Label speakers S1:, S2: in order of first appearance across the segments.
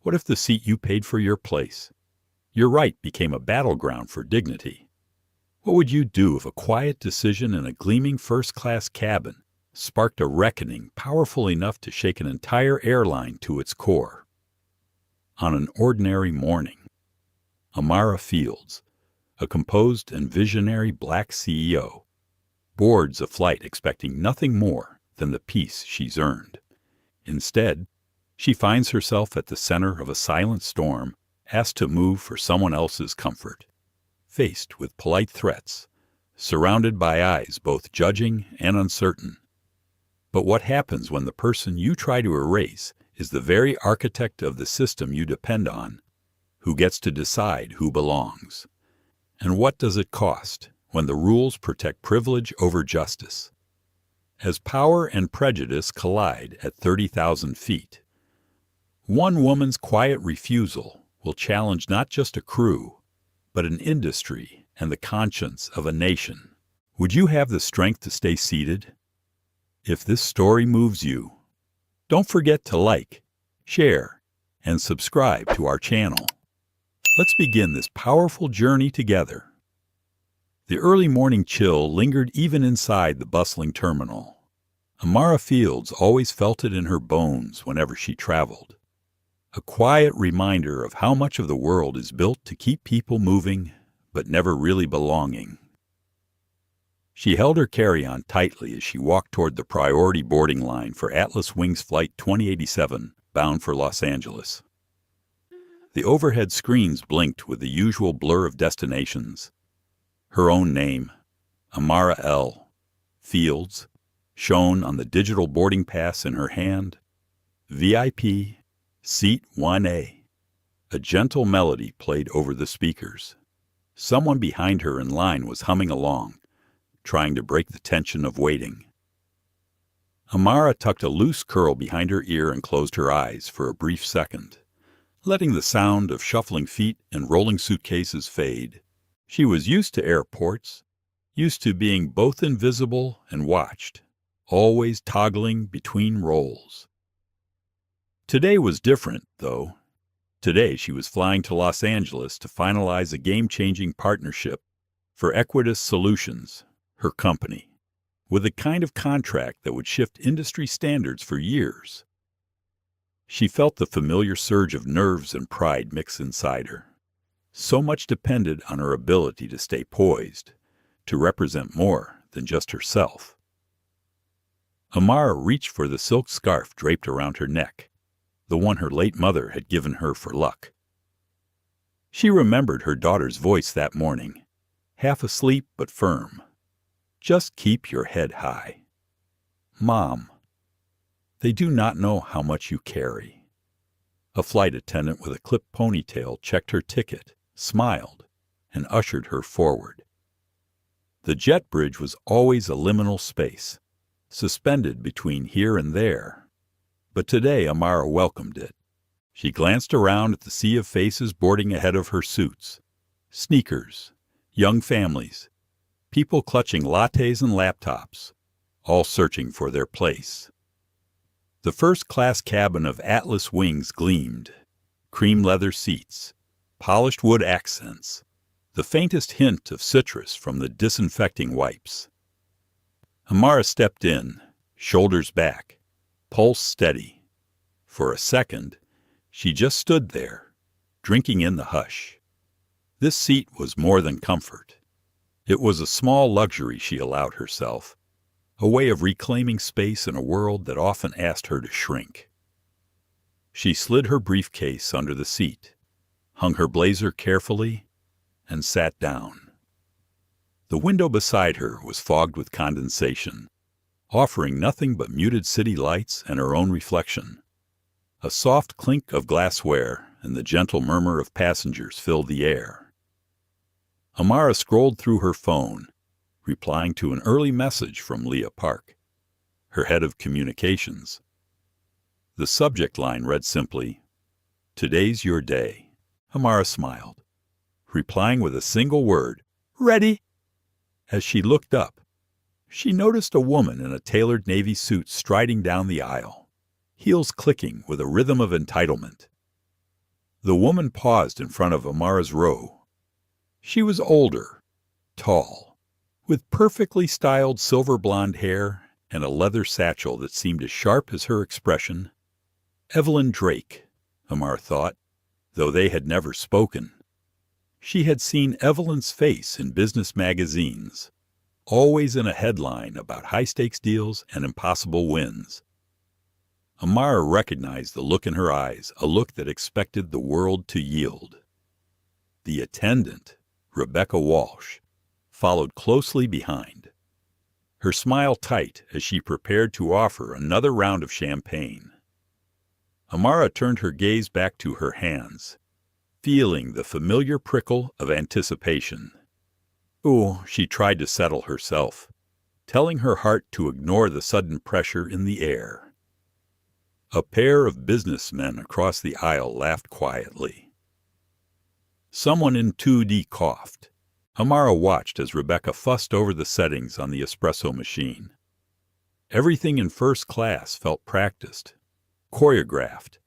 S1: What if the seat you paid for your place, your right, became a battleground for dignity? What would you do if a quiet decision in a gleaming first-class cabin sparked a reckoning powerful enough to shake an entire airline to its core? On an ordinary morning, Amara Fields, a composed and visionary black CEO, boards a flight expecting nothing more than the peace she's earned. Instead, she finds herself at the center of a silent storm, asked to move for someone else's comfort, faced with polite threats, surrounded by eyes both judging and uncertain. But what happens when the person you try to erase is the very architect of the system you depend on, who gets to decide who belongs? And what does it cost when the rules protect privilege over justice? As power and prejudice collide at 30,000 feet, one woman's quiet refusal will challenge not just a crew, but an industry and the conscience of a nation. Would you have the strength to stay seated? If this story moves you, don't forget to like, share, and subscribe to our channel. Let's begin this powerful journey together. The early morning chill lingered even inside the bustling terminal. Amara Fields always felt it in her bones whenever she traveled. A quiet reminder of how much of the world is built to keep people moving, but never really belonging. She held her carry-on tightly as she walked toward the priority boarding line for Atlas Wings Flight 2087, bound for Los Angeles. The overhead screens blinked with the usual blur of destinations. Her own name, Amara L. Fields, shone on the digital boarding pass in her hand. VIP, Seat 1A. A gentle melody played over the speakers. Someone behind her in line was humming along, trying to break the tension of waiting. Amara tucked a loose curl behind her ear and closed her eyes for a brief second, letting the sound of shuffling feet and rolling suitcases fade. She was used to airports, used to being both invisible and watched, always toggling between roles. Today was different, though. Today she was flying to Los Angeles to finalize a game-changing partnership for Equitas Solutions, her company, with a kind of contract that would shift industry standards for years. She felt the familiar surge of nerves and pride mix inside her. So much depended on her ability to stay poised, to represent more than just herself. Amara reached for the silk scarf draped around her neck, the one her late mother had given her for luck. She remembered her daughter's voice that morning, half asleep but firm. Just keep your head high. Mom, they do not know how much you carry. A flight attendant with a clipped ponytail checked her ticket, smiled, and ushered her forward. The jet bridge was always a liminal space, suspended between here and there. But today Amara welcomed it. She glanced around at the sea of faces boarding ahead of her suits. Sneakers, young families, people clutching lattes and laptops, all searching for their place. The first-class cabin of Atlas Wings gleamed. Cream leather seats, polished wood accents, the faintest hint of citrus from the disinfecting wipes. Amara stepped in, shoulders back, pulse steady. For a second, she just stood there, drinking in the hush. This seat was more than comfort. It was a small luxury she allowed herself, a way of reclaiming space in a world that often asked her to shrink. She slid her briefcase under the seat, hung her blazer carefully, and sat down. The window beside her was fogged with condensation, offering nothing but muted city lights and her own reflection. A soft clink of glassware and the gentle murmur of passengers filled the air. Amara scrolled through her phone, replying to an early message from Leah Park, her head of communications. The subject line read simply, "Today's your day." Amara smiled, replying with a single word, "Ready." As she looked up, she noticed a woman in a tailored navy suit striding down the aisle, heels clicking with a rhythm of entitlement. The woman paused in front of Amara's row. She was older, tall, with perfectly styled silver blonde hair and a leather satchel that seemed as sharp as her expression. Evelyn Drake, Amara thought, though they had never spoken. She had seen Evelyn's face in business magazines, always in a headline about high-stakes deals and impossible wins. Amara recognized the look in her eyes, a look that expected the world to yield. The attendant, Rebecca Walsh, followed closely behind, her smile tight as she prepared to offer another round of champagne. Amara turned her gaze back to her hands, feeling the familiar prickle of anticipation. Oh, she tried to settle herself, telling her heart to ignore the sudden pressure in the air. A pair of businessmen across the aisle laughed quietly. Someone in 2D coughed. Amara watched as Rebecca fussed over the settings on the espresso machine. Everything in first class felt practiced, choreographed.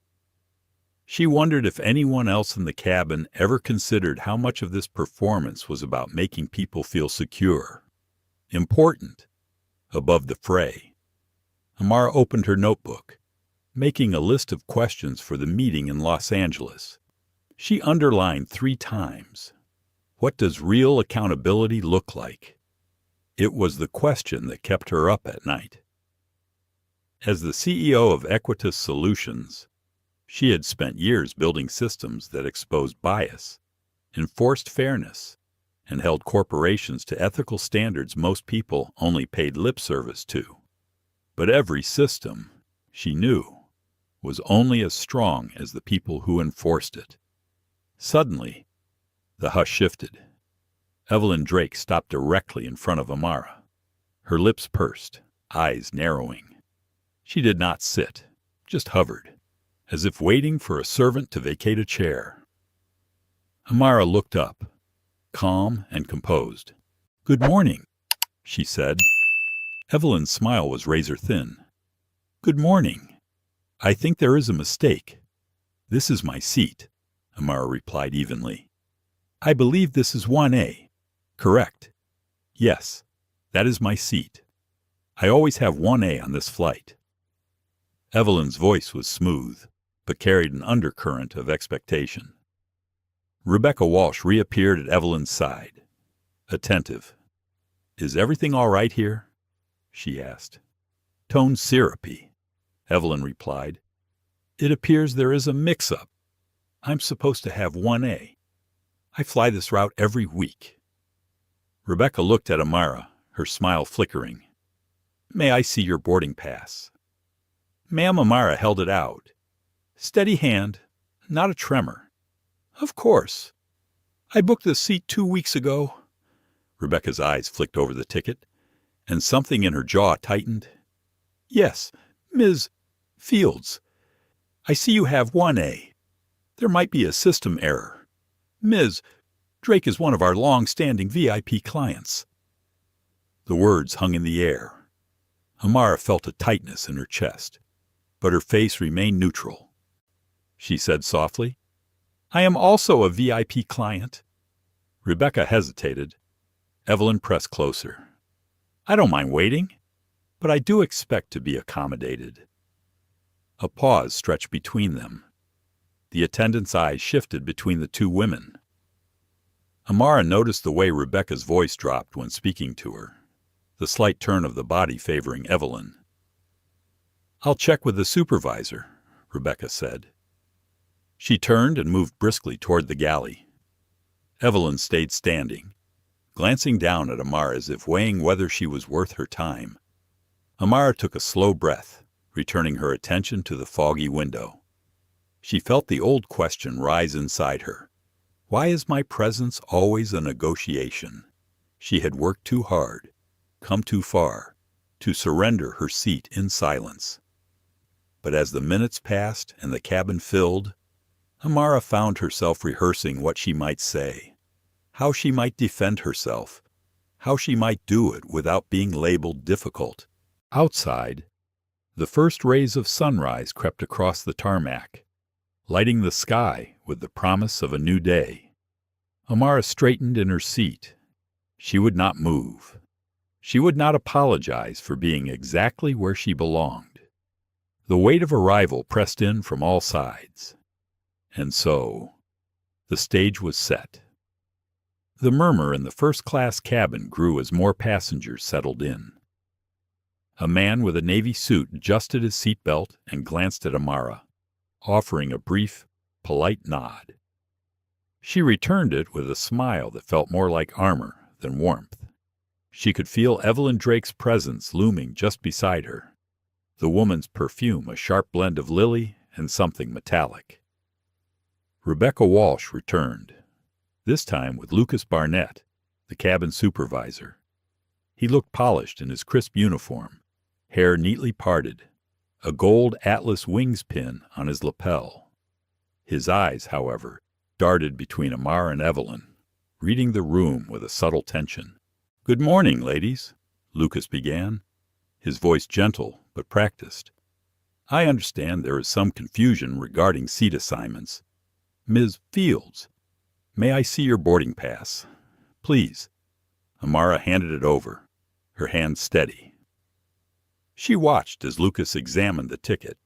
S1: She wondered if anyone else in the cabin ever considered how much of this performance was about making people feel secure, important, above the fray. Amara opened her notebook, making a list of questions for the meeting in Los Angeles. She underlined 3 times, "What does real accountability look like?" It was the question that kept her up at night. As the CEO of Equitas Solutions, she had spent years building systems that exposed bias, enforced fairness, and held corporations to ethical standards most people only paid lip service to. But every system, she knew, was only as strong as the people who enforced it. Suddenly, the hush shifted. Evelyn Drake stopped directly in front of Amara, her lips pursed, eyes narrowing. She did not sit, just hovered, as if waiting for a servant to vacate a chair. Amara looked up, calm and composed. "Good morning," she said. Evelyn's smile was razor-thin. "Good morning. I think there is a mistake. This is my seat," Amara replied evenly. "I believe this is 1A. Correct. Yes, that is my seat. I always have 1A on this flight." Evelyn's voice was smooth, but carried an undercurrent of expectation. Rebecca Walsh reappeared at Evelyn's side, attentive. "Is everything all right here?" she asked. "Tone syrupy," Evelyn replied. "It appears there is a mix-up. I'm supposed to have 1A. I fly this route every week." Rebecca looked at Amara, her smile flickering. "May I see your boarding pass?" Ma'am Amara held it out. Steady hand, not a tremor. "Of course. I booked this seat 2 weeks ago." Rebecca's eyes flicked over the ticket, and something in her jaw tightened. "Yes, Ms. Fields. I see you have 1A. There might be a system error. Ms. Drake is one of our long-standing VIP clients." The words hung in the air. Amara felt a tightness in her chest, but her face remained neutral. She said softly, "I am also a VIP client." Rebecca hesitated. Evelyn pressed closer. "I don't mind waiting, but I do expect to be accommodated." A pause stretched between them. The attendant's eyes shifted between the 2 women. Amara noticed the way Rebecca's voice dropped when speaking to her, the slight turn of the body favoring Evelyn. "I'll check with the supervisor," Rebecca said. She turned and moved briskly toward the galley. Evelyn stayed standing, glancing down at Amara as if weighing whether she was worth her time. Amara took a slow breath, returning her attention to the foggy window. She felt the old question rise inside her. Why is my presence always a negotiation? She had worked too hard, come too far, to surrender her seat in silence. But as the minutes passed and the cabin filled, Amara found herself rehearsing what she might say, how she might defend herself, how she might do it without being labeled difficult. Outside, the first rays of sunrise crept across the tarmac, lighting the sky with the promise of a new day. Amara straightened in her seat. She would not move. She would not apologize for being exactly where she belonged. The weight of arrival pressed in from all sides. And so, the stage was set. The murmur in the first-class cabin grew as more passengers settled in. A man with a navy suit adjusted his seatbelt and glanced at Amara, offering a brief, polite nod. She returned it with a smile that felt more like armor than warmth. She could feel Evelyn Drake's presence looming just beside her, the woman's perfume a sharp blend of lily and something metallic. Rebecca Walsh returned, this time with Lucas Barnett, the cabin supervisor. He looked polished in his crisp uniform, hair neatly parted, a gold Atlas wings pin on his lapel. His eyes, however, darted between Amara and Evelyn, reading the room with a subtle tension. "Good morning, ladies," Lucas began, his voice gentle but practiced. "I understand there is some confusion regarding seat assignments. Ms. Fields, may I see your boarding pass? Please." Amara handed it over, her hand steady. She watched as Lucas examined the ticket,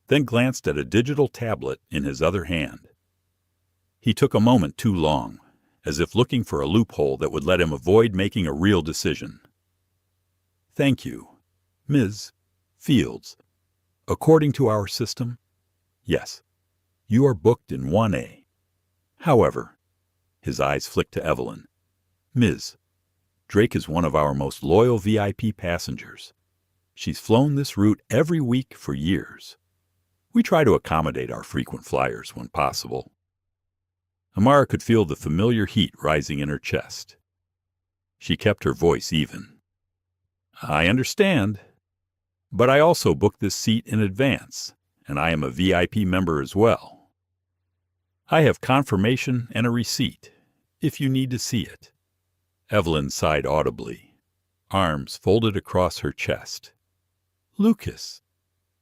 S1: then glanced at a digital tablet in his other hand. He took a moment too long, as if looking for a loophole that would let him avoid making a real decision. "Thank you. Ms. Fields, according to our system, yes, you are booked in 1A. However," his eyes flicked to Evelyn, "Ms. Drake is one of our most loyal VIP passengers. She's flown this route every week for years. We try to accommodate our frequent flyers when possible." Amara could feel the familiar heat rising in her chest. She kept her voice even. "I understand. But I also booked this seat in advance, and I am a VIP member as well. I have confirmation and a receipt, if you need to see it." Evelyn sighed audibly, arms folded across her chest. "Lucas,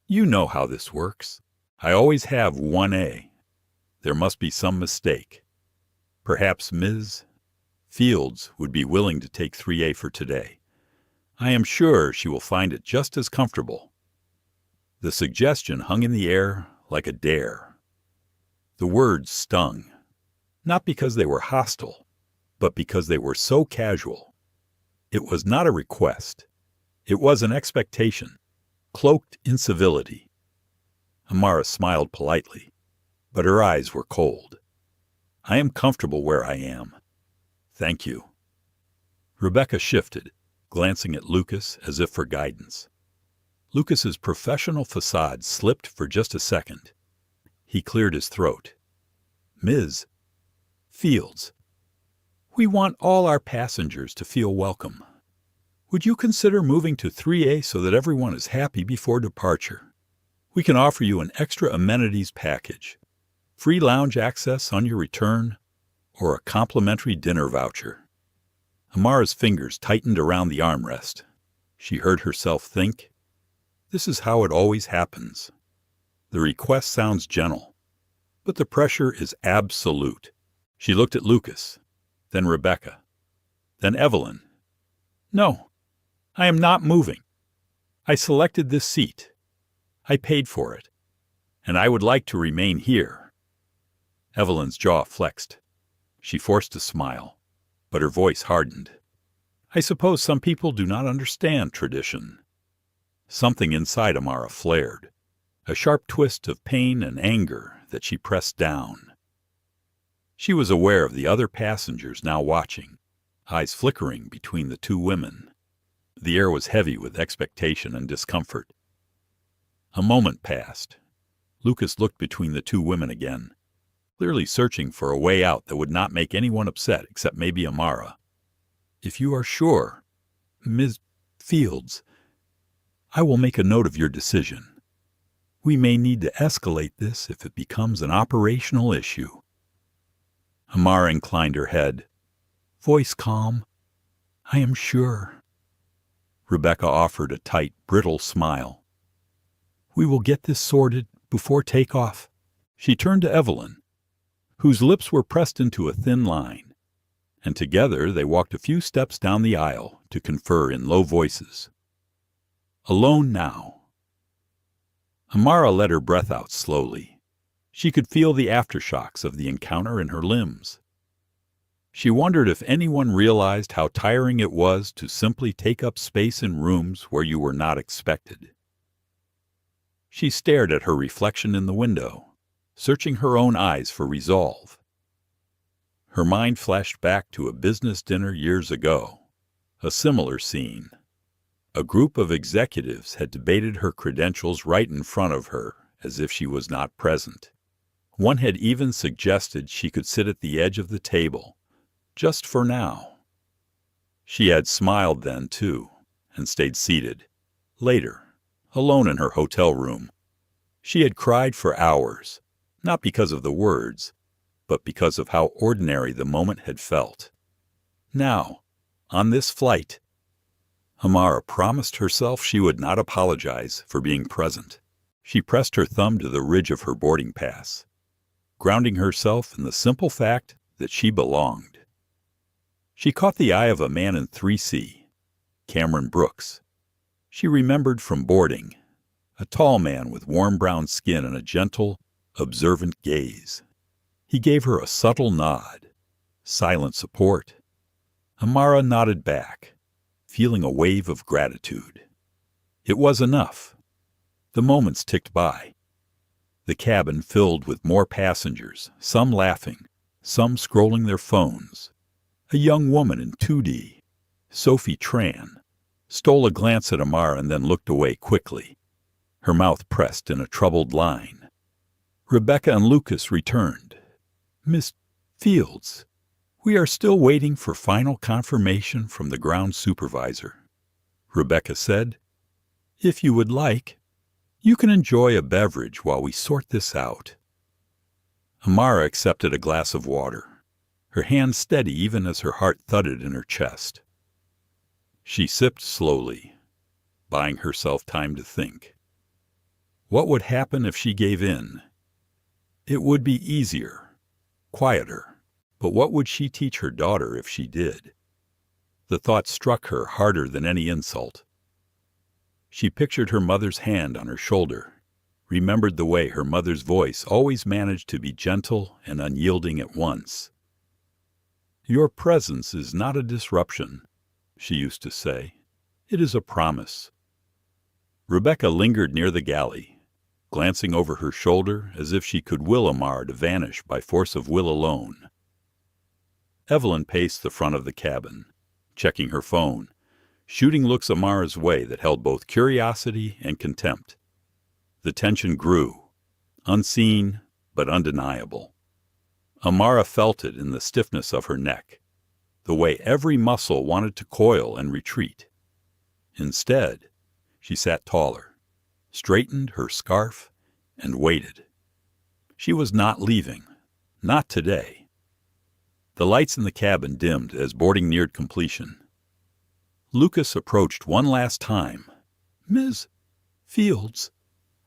S1: you know how this works. I always have 1A. There must be some mistake. Perhaps Ms. Fields would be willing to take 3A for today. I am sure she will find it just as comfortable." The suggestion hung in the air like a dare. The words stung, not because they were hostile, but because they were so casual. It was not a request. It was an expectation, cloaked in civility. Amara smiled politely, but her eyes were cold. "I am comfortable where I am. Thank you." Rebecca shifted, glancing at Lucas as if for guidance. Lucas's professional facade slipped for just a second. He cleared his throat. "Ms. Fields, we want all our passengers to feel welcome. Would you consider moving to 3A so that everyone is happy before departure? We can offer you an extra amenities package, free lounge access on your return, or a complimentary dinner voucher." Amara's fingers tightened around the armrest. She heard herself think, "This is how it always happens. The request sounds gentle, but the pressure is absolute." She looked at Lucas, then Rebecca, then Evelyn. "No, I am not moving. I selected this seat. I paid for it, and I would like to remain here." Evelyn's jaw flexed. She forced a smile, but her voice hardened. "I suppose some people do not understand tradition." Something inside Amara flared, a sharp twist of pain and anger that she pressed down. She was aware of the other passengers now watching, eyes flickering between the two women. The air was heavy with expectation and discomfort. A moment passed. Lucas looked between the two women again, clearly searching for a way out that would not make anyone upset except maybe Amara. "If you are sure, Ms. Fields, I will make a note of your decision. We may need to escalate this if it becomes an operational issue." Amara inclined her head, voice calm. "I am sure." Rebecca offered a tight, brittle smile. "We will get this sorted before takeoff." She turned to Evelyn. whose lips were pressed into a thin line, and together they walked a few steps down the aisle to confer in low voices. Alone now. Amara let her breath out slowly. She could feel the aftershocks of the encounter in her limbs. She wondered if anyone realized how tiring it was to simply take up space in rooms where you were not expected. She stared at her reflection in the window, searching her own eyes for resolve. Her mind flashed back to a business dinner years ago, a similar scene. A group of executives had debated her credentials right in front of her, as if she was not present. One had even suggested she could sit at the edge of the table, just for now. She had smiled then, too, and stayed seated. Later, alone in her hotel room, she had cried for hours, not because of the words, but because of how ordinary the moment had felt. Now, on this flight, Amara promised herself she would not apologize for being present. She pressed her thumb to the ridge of her boarding pass, grounding herself in the simple fact that she belonged. She caught the eye of a man in 3C, Cameron Brooks. She remembered from boarding, a tall man with warm brown skin and a gentle, observant gaze. He gave her a subtle nod, silent support. Amara nodded back, feeling a wave of gratitude. It was enough. The moments ticked by. The cabin filled with more passengers, some laughing, some scrolling their phones. A young woman in 2D, Sophie Tran, stole a glance at Amara and then looked away quickly, her mouth pressed in a troubled line. Rebecca and Lucas returned. "Miss Fields, we are still waiting for final confirmation from the ground supervisor," Rebecca said. "If you would like, you can enjoy a beverage while we sort this out." Amara accepted a glass of water, her hand steady even as her heart thudded in her chest. She sipped slowly, buying herself time to think. What would happen if she gave in? It would be easier, quieter, but what would she teach her daughter if she did? The thought struck her harder than any insult. She pictured her mother's hand on her shoulder, remembered the way her mother's voice always managed to be gentle and unyielding at once. "Your presence is not a disruption," she used to say. "It is a promise." Rebecca lingered near the galley, glancing over her shoulder as if she could will Amara to vanish by force of will alone. Evelyn paced the front of the cabin, checking her phone, shooting looks Amara's way that held both curiosity and contempt. The tension grew, unseen but undeniable. Amara felt it in the stiffness of her neck, the way every muscle wanted to coil and retreat. Instead, she sat taller, straightened her scarf, and waited. She was not leaving, not today. The lights in the cabin dimmed as boarding neared completion. Lucas approached one last time. "Ms. Fields,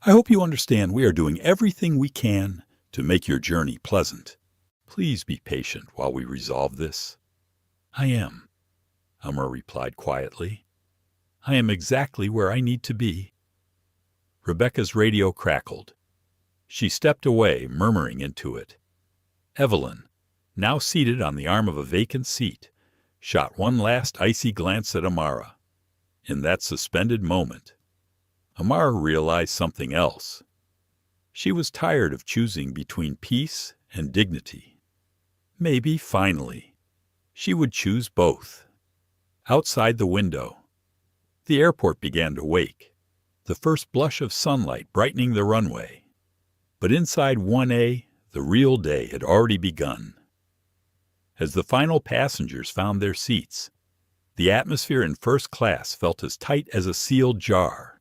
S1: I hope you understand we are doing everything we can to make your journey pleasant. Please be patient while we resolve this." "I am," Amara replied quietly. "I am exactly where I need to be." Rebecca's radio crackled. She stepped away, murmuring into it. Evelyn, now seated on the arm of a vacant seat, shot one last icy glance at Amara. In that suspended moment, Amara realized something else. She was tired of choosing between peace and dignity. Maybe, finally, she would choose both. Outside the window, the airport began to wake, the first blush of sunlight brightening the runway. But inside 1A, the real day had already begun. As the final passengers found their seats, the atmosphere in first class felt as tight as a sealed jar.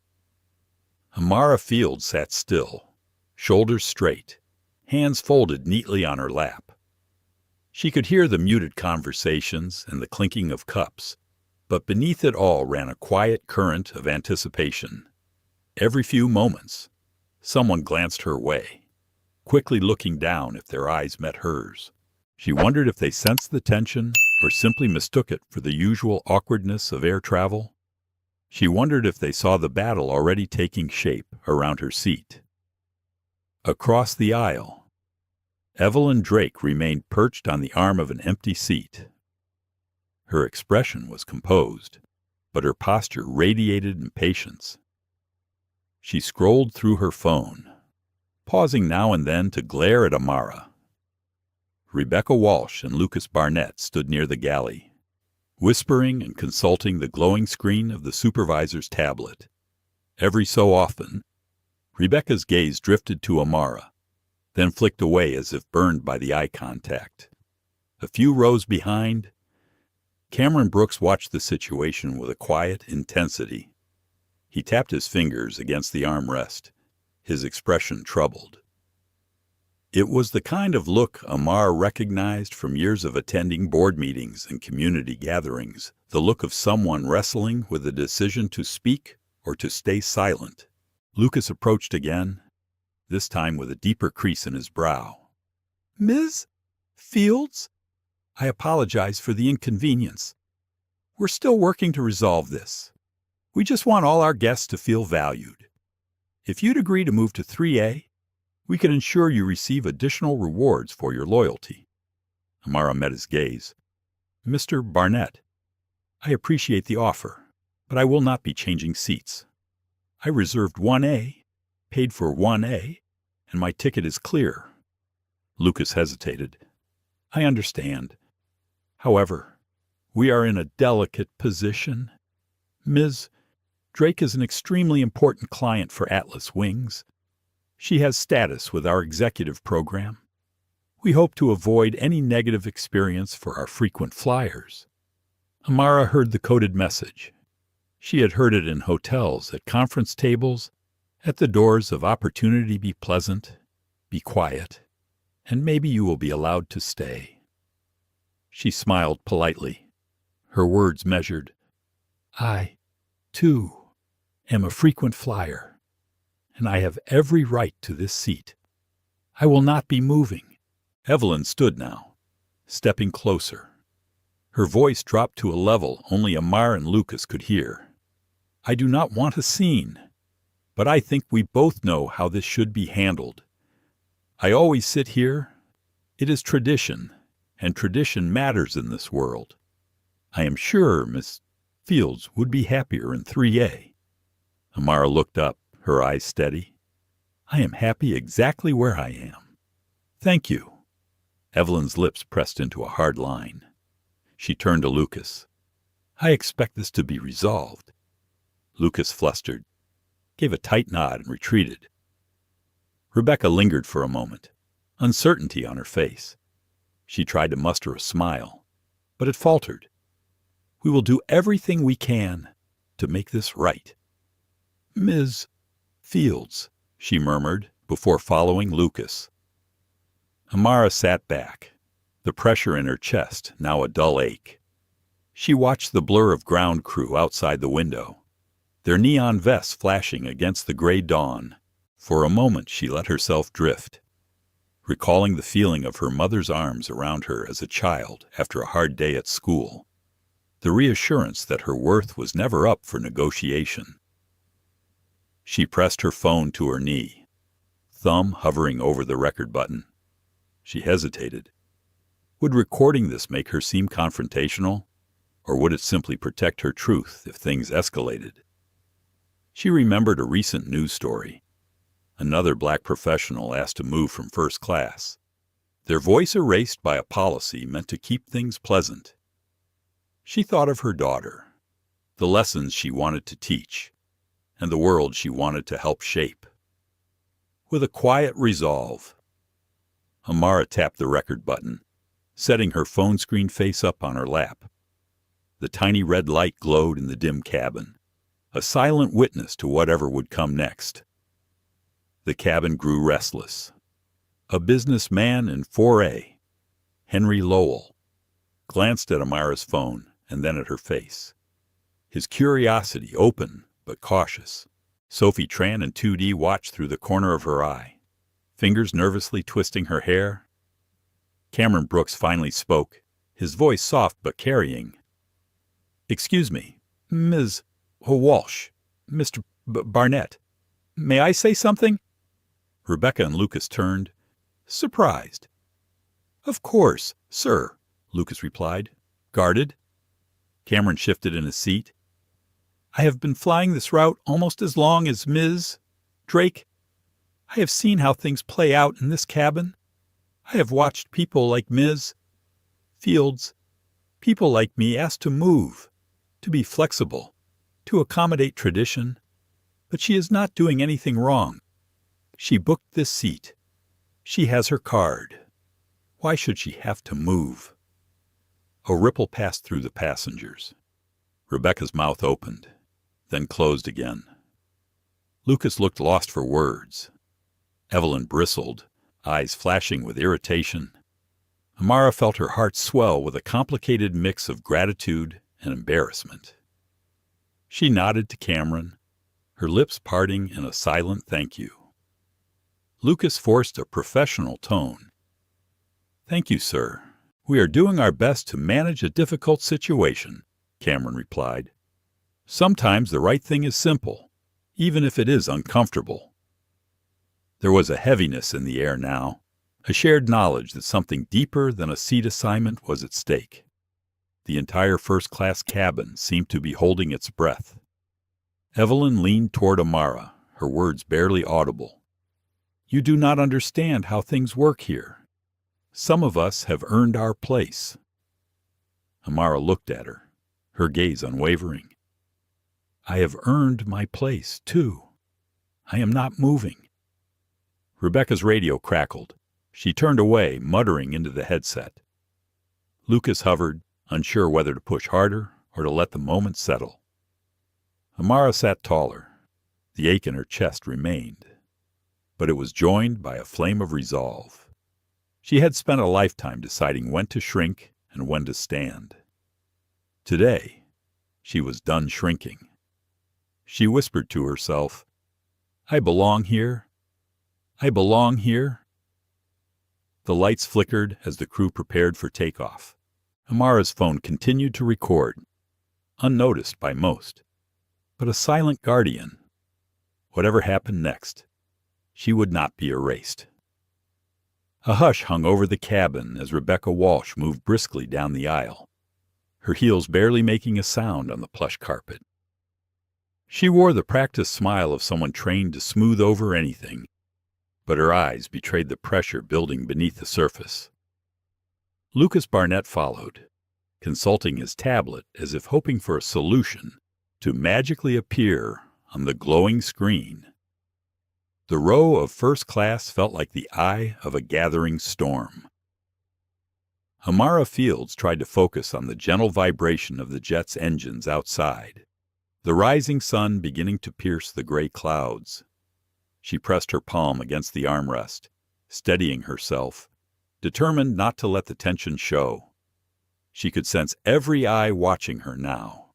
S1: Amara Fields sat still, shoulders straight, hands folded neatly on her lap. She could hear the muted conversations and the clinking of cups, but beneath it all ran a quiet current of anticipation. Every few moments, someone glanced her way. quickly looking down if their eyes met hers. She wondered if they sensed the tension or simply mistook it for the usual awkwardness of air travel. She wondered if they saw the battle already taking shape around her seat. Across the aisle, Evelyn Drake remained perched on the arm of an empty seat. Her expression was composed, but her posture radiated impatience. She scrolled through her phone, pausing now and then to glare at Amara. Rebecca Walsh and Lucas Barnett stood near the galley, whispering and consulting the glowing screen of the supervisor's tablet. Every so often, Rebecca's gaze drifted to Amara, then flicked away as if burned by the eye contact. A few rows behind, Cameron Brooks watched the situation with a quiet intensity. He tapped his fingers against the armrest, his expression troubled. It was the kind of look Amara recognized from years of attending board meetings and community gatherings, the look of someone wrestling with the decision to speak or to stay silent. Lucas approached again, this time with a deeper crease in his brow. "Ms. Fields, I apologize for the inconvenience. We're still working to resolve this. We just want all our guests to feel valued. If you'd agree to move to 3A, we can ensure you receive additional rewards for your loyalty." Amara met his gaze. "Mr. Barnett, I appreciate the offer, but I will not be changing seats. I reserved 1A, paid for 1A, and my ticket is clear." Lucas hesitated. "I understand. However, we are in a delicate position. Ms. Drake is an extremely important client for Atlas Wings. She has status with our executive program. We hope to avoid any negative experience for our frequent flyers." Amara heard the coded message. She had heard it in hotels, at conference tables, at the doors of Opportunity Be Pleasant, Be Quiet, and maybe you will be allowed to stay. She smiled politely, her words measured. "I, too, am a frequent flyer, and I have every right to this seat. I will not be moving." Evelyn stood now, stepping closer. Her voice dropped to a level only Amara and Lucas could hear. "I do not want a scene, but I think we both know how this should be handled. I always sit here. It is tradition, and tradition matters in this world. I am sure Miss Fields would be happier in 3A. Amara looked up, her eyes steady. "I am happy exactly where I am. Thank you." Evelyn's lips pressed into a hard line. She turned to Lucas. "I expect this to be resolved." Lucas flustered, gave a tight nod, and retreated. Rebecca lingered for a moment, uncertainty on her face. She tried to muster a smile, but it faltered. "We will do everything we can to make this right." "Ms. Fields," she murmured, before following Lucas. Amara sat back, the pressure in her chest now a dull ache. She watched the blur of ground crew outside the window, their neon vests flashing against the gray dawn. For a moment she let herself drift, recalling the feeling of her mother's arms around her as a child after a hard day at school, the reassurance that her worth was never up for negotiation. She pressed her phone to her knee, thumb hovering over the record button. She hesitated. Would recording this make her seem confrontational, or would it simply protect her truth if things escalated? She remembered a recent news story. Another black professional asked to move from first class, their voice erased by a policy meant to keep things pleasant. She thought of her daughter, the lessons she wanted to teach, and the world she wanted to help shape. With a quiet resolve, Amara tapped the record button, setting her phone screen face up on her lap. The tiny red light glowed in the dim cabin, a silent witness to whatever would come next. The cabin grew restless. A businessman in 4A, Henry Lowell, glanced at Amara's phone and then at her face. His curiosity open but cautious. Sophie Tran in 2D watched through the corner of her eye. fingers nervously twisting her hair. Cameron Brooks finally spoke, his voice soft but carrying. "Excuse me, Ms. Walsh, Mr. Barnett, may I say something?" Rebecca and Lucas turned, surprised. "Of course, sir," Lucas replied, guarded. Cameron shifted in his seat. "I have been flying this route almost as long as Ms. Drake. I have seen how things play out in this cabin. I have watched people like Ms. Fields, people like me asked to move, to be flexible, to accommodate tradition. But she is not doing anything wrong. She booked this seat. She has her card. Why should she have to move?" A ripple passed through the passengers. Rebecca's mouth opened, then closed again. Lucas looked lost for words. Evelyn bristled, eyes flashing with irritation. Amara felt her heart swell with a complicated mix of gratitude and embarrassment. She nodded to Cameron, her lips parting in a silent thank you. Lucas forced a professional tone. "Thank you, sir. We are doing our best to manage a difficult situation," Cameron replied. "Sometimes the right thing is simple, even if it is uncomfortable." There was a heaviness in the air now, a shared knowledge that something deeper than a seat assignment was at stake. The entire first-class cabin seemed to be holding its breath. Evelyn leaned toward Amara, her words barely audible. "You do not understand how things work here. Some of us have earned our place." Amara looked at her, her gaze unwavering. "I have earned my place, too. I am not moving." Rebecca's radio crackled. She turned away, muttering into the headset. Lucas hovered, unsure whether to push harder or to let the moment settle. Amara sat taller. The ache in her chest remained, but it was joined by a flame of resolve. She had spent a lifetime deciding when to shrink and when to stand. Today, she was done shrinking. She whispered to herself, "I belong here. I belong here." The lights flickered as the crew prepared for takeoff. Amara's phone continued to record, unnoticed by most, but a silent guardian. Whatever happened next, she would not be erased. A hush hung over the cabin as Rebecca Walsh moved briskly down the aisle, her heels barely making a sound on the plush carpet. She wore the practiced smile of someone trained to smooth over anything, but her eyes betrayed the pressure building beneath the surface. Lucas Barnett followed, consulting his tablet as if hoping for a solution to magically appear on the glowing screen. The row of first class felt like the eye of a gathering storm. Amara Fields tried to focus on the gentle vibration of the jet's engines outside, the rising sun beginning to pierce the gray clouds. She pressed her palm against the armrest, steadying herself, determined not to let the tension show. She could sense every eye watching her now,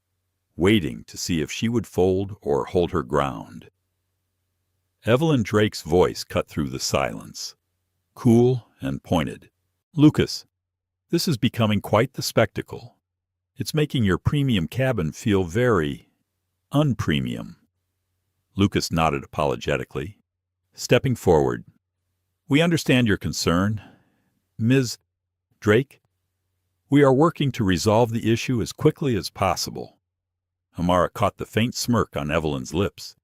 S1: waiting to see if she would fold or hold her ground. Evelyn Drake's voice cut through the silence, cool and pointed. "Lucas, this is becoming quite the spectacle. It's making your premium cabin feel very unpremium." Lucas nodded apologetically, stepping forward. "We understand your concern, Ms. Drake. We are working to resolve the issue as quickly as possible." Amara caught the faint smirk on Evelyn's lips.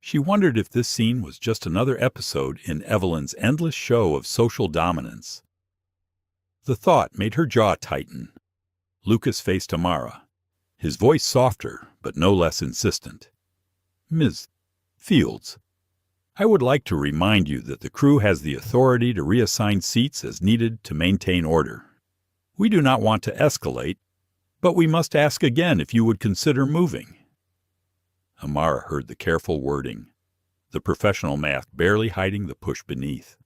S1: She wondered if this scene was just another episode in Evelyn's endless show of social dominance. The thought made her jaw tighten. Lucas faced Amara, his voice softer but no less insistent. "Ms. Fields, I would like to remind you that the crew has the authority to reassign seats as needed to maintain order. We do not want to escalate, but we must ask again if you would consider moving." Amara heard the careful wording, the professional math barely hiding the push beneath.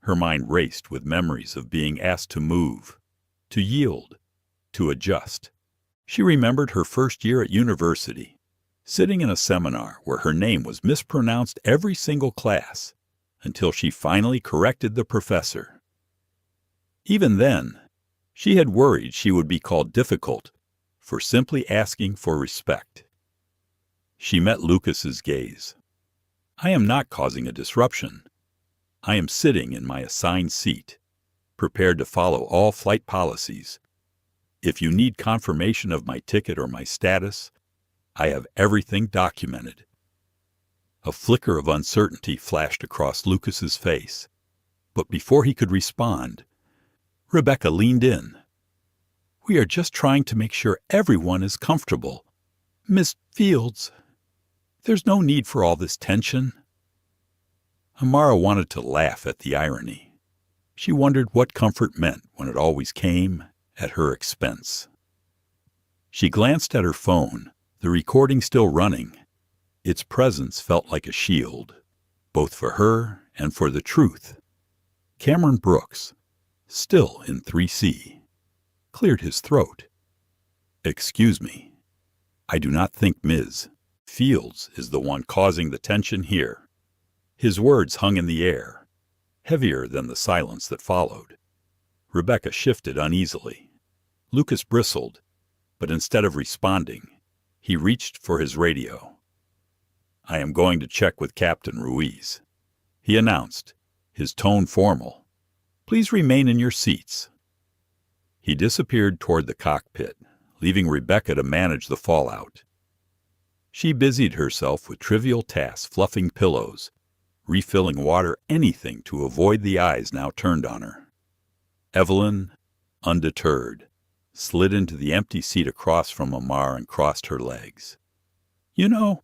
S1: Her mind raced with memories of being asked to move, to yield, to adjust. She remembered her first year at university, sitting in a seminar where her name was mispronounced every single class, until she finally corrected the professor. Even then, she had worried she would be called difficult for simply asking for respect. She met Lucas's gaze. "I am not causing a disruption. I am sitting in my assigned seat, prepared to follow all flight policies. If you need confirmation of my ticket or my status, I have everything documented." A flicker of uncertainty flashed across Lucas's face, but before he could respond, Rebecca leaned in. "We are just trying to make sure everyone is comfortable. Miss Fields, there's no need for all this tension." Amara wanted to laugh at the irony. She wondered what comfort meant when it always came at her expense. She glanced at her phone, the recording still running. Its presence felt like a shield, both for her and for the truth. Cameron Brooks, still in 3C, cleared his throat. "Excuse me. I do not think Ms. Fields is the one causing the tension here." His words hung in the air, heavier than the silence that followed. Rebecca shifted uneasily. Lucas bristled, but instead of responding, he reached for his radio. "I am going to check with Captain Ruiz," he announced, his tone formal. "Please remain in your seats." He disappeared toward the cockpit, leaving Rebecca to manage the fallout. She busied herself with trivial tasks, fluffing pillows, refilling water, anything to avoid the eyes now turned on her. Evelyn, undeterred, slid into the empty seat across from Amar and crossed her legs. "You know,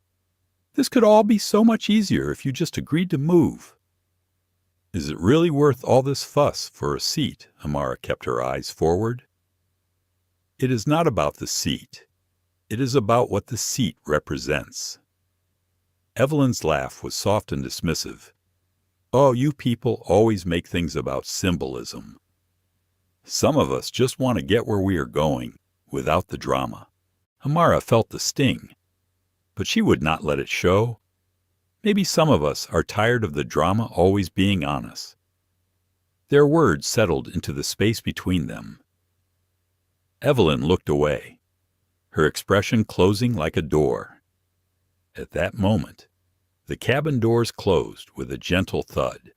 S1: this could all be so much easier if you just agreed to move." "Is it really worth all this fuss for a seat?" Amara kept her eyes forward. "It is not about the seat. It is about what the seat represents." Evelyn's laugh was soft and dismissive. "Oh, you people always make things about symbolism. Some of us just want to get where we are going, without the drama." Amara felt the sting, but she would not let it show. Maybe some of us are tired of the drama always being on us. Their words settled into the space between them. Evelyn looked away, her expression closing like a door. At that moment, the cabin doors closed with a gentle thud.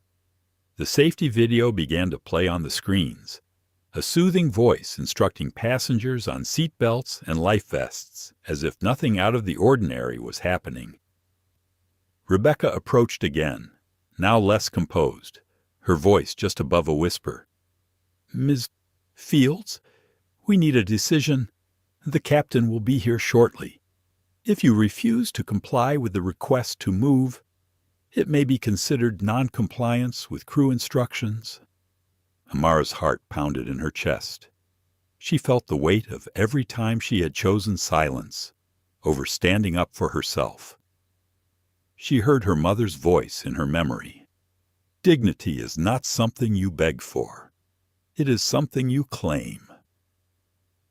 S1: The safety video began to play on the screens, a soothing voice instructing passengers on seat belts and life vests, as if nothing out of the ordinary was happening. Rebecca approached again, now less composed, her voice just above a whisper. "Ms. Fields, we need a decision. The captain will be here shortly. If you refuse to comply with the request to move, it may be considered non-compliance with crew instructions." Amara's heart pounded in her chest. She felt the weight of every time she had chosen silence over standing up for herself. She heard her mother's voice in her memory. "Dignity is not something you beg for. It is something you claim."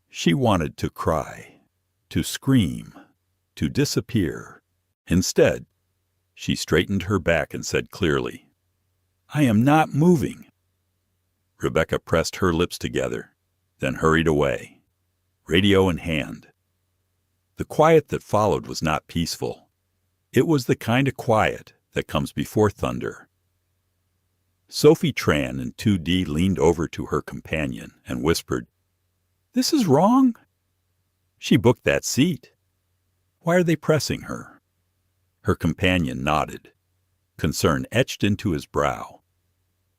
S1: She wanted to cry, to scream, to disappear. Instead, she straightened her back and said clearly, "I am not moving." Rebecca pressed her lips together, then hurried away, radio in hand. The quiet that followed was not peaceful. It was the kind of quiet that comes before thunder. Sophie Tran in 2D leaned over to her companion and whispered, "This is wrong." "She booked that seat. Why are they pressing her?" Her companion nodded, concern etched into his brow.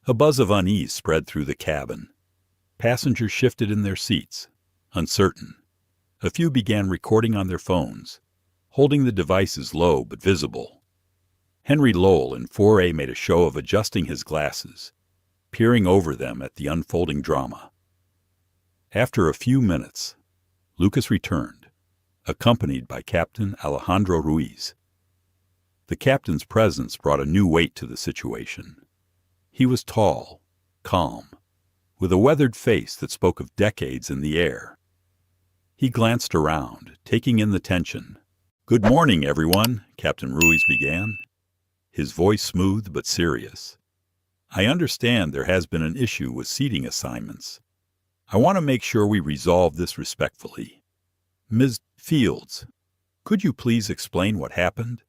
S1: A buzz of unease spread through the cabin. Passengers shifted in their seats, uncertain. A few began recording on their phones, holding the devices low but visible. Henry Lowell in 4A made a show of adjusting his glasses, peering over them at the unfolding drama. After a few minutes, Lucas returned, accompanied by Captain Alejandro Ruiz. The captain's presence brought a new weight to the situation. He was tall, calm, with a weathered face that spoke of decades in the air. He glanced around, taking in the tension. "Good morning, everyone," Captain Ruiz began, his voice smooth but serious. I understand there has been an issue with seating assignments. I want to make sure we resolve this respectfully. Ms. Fields, could you please explain what happened?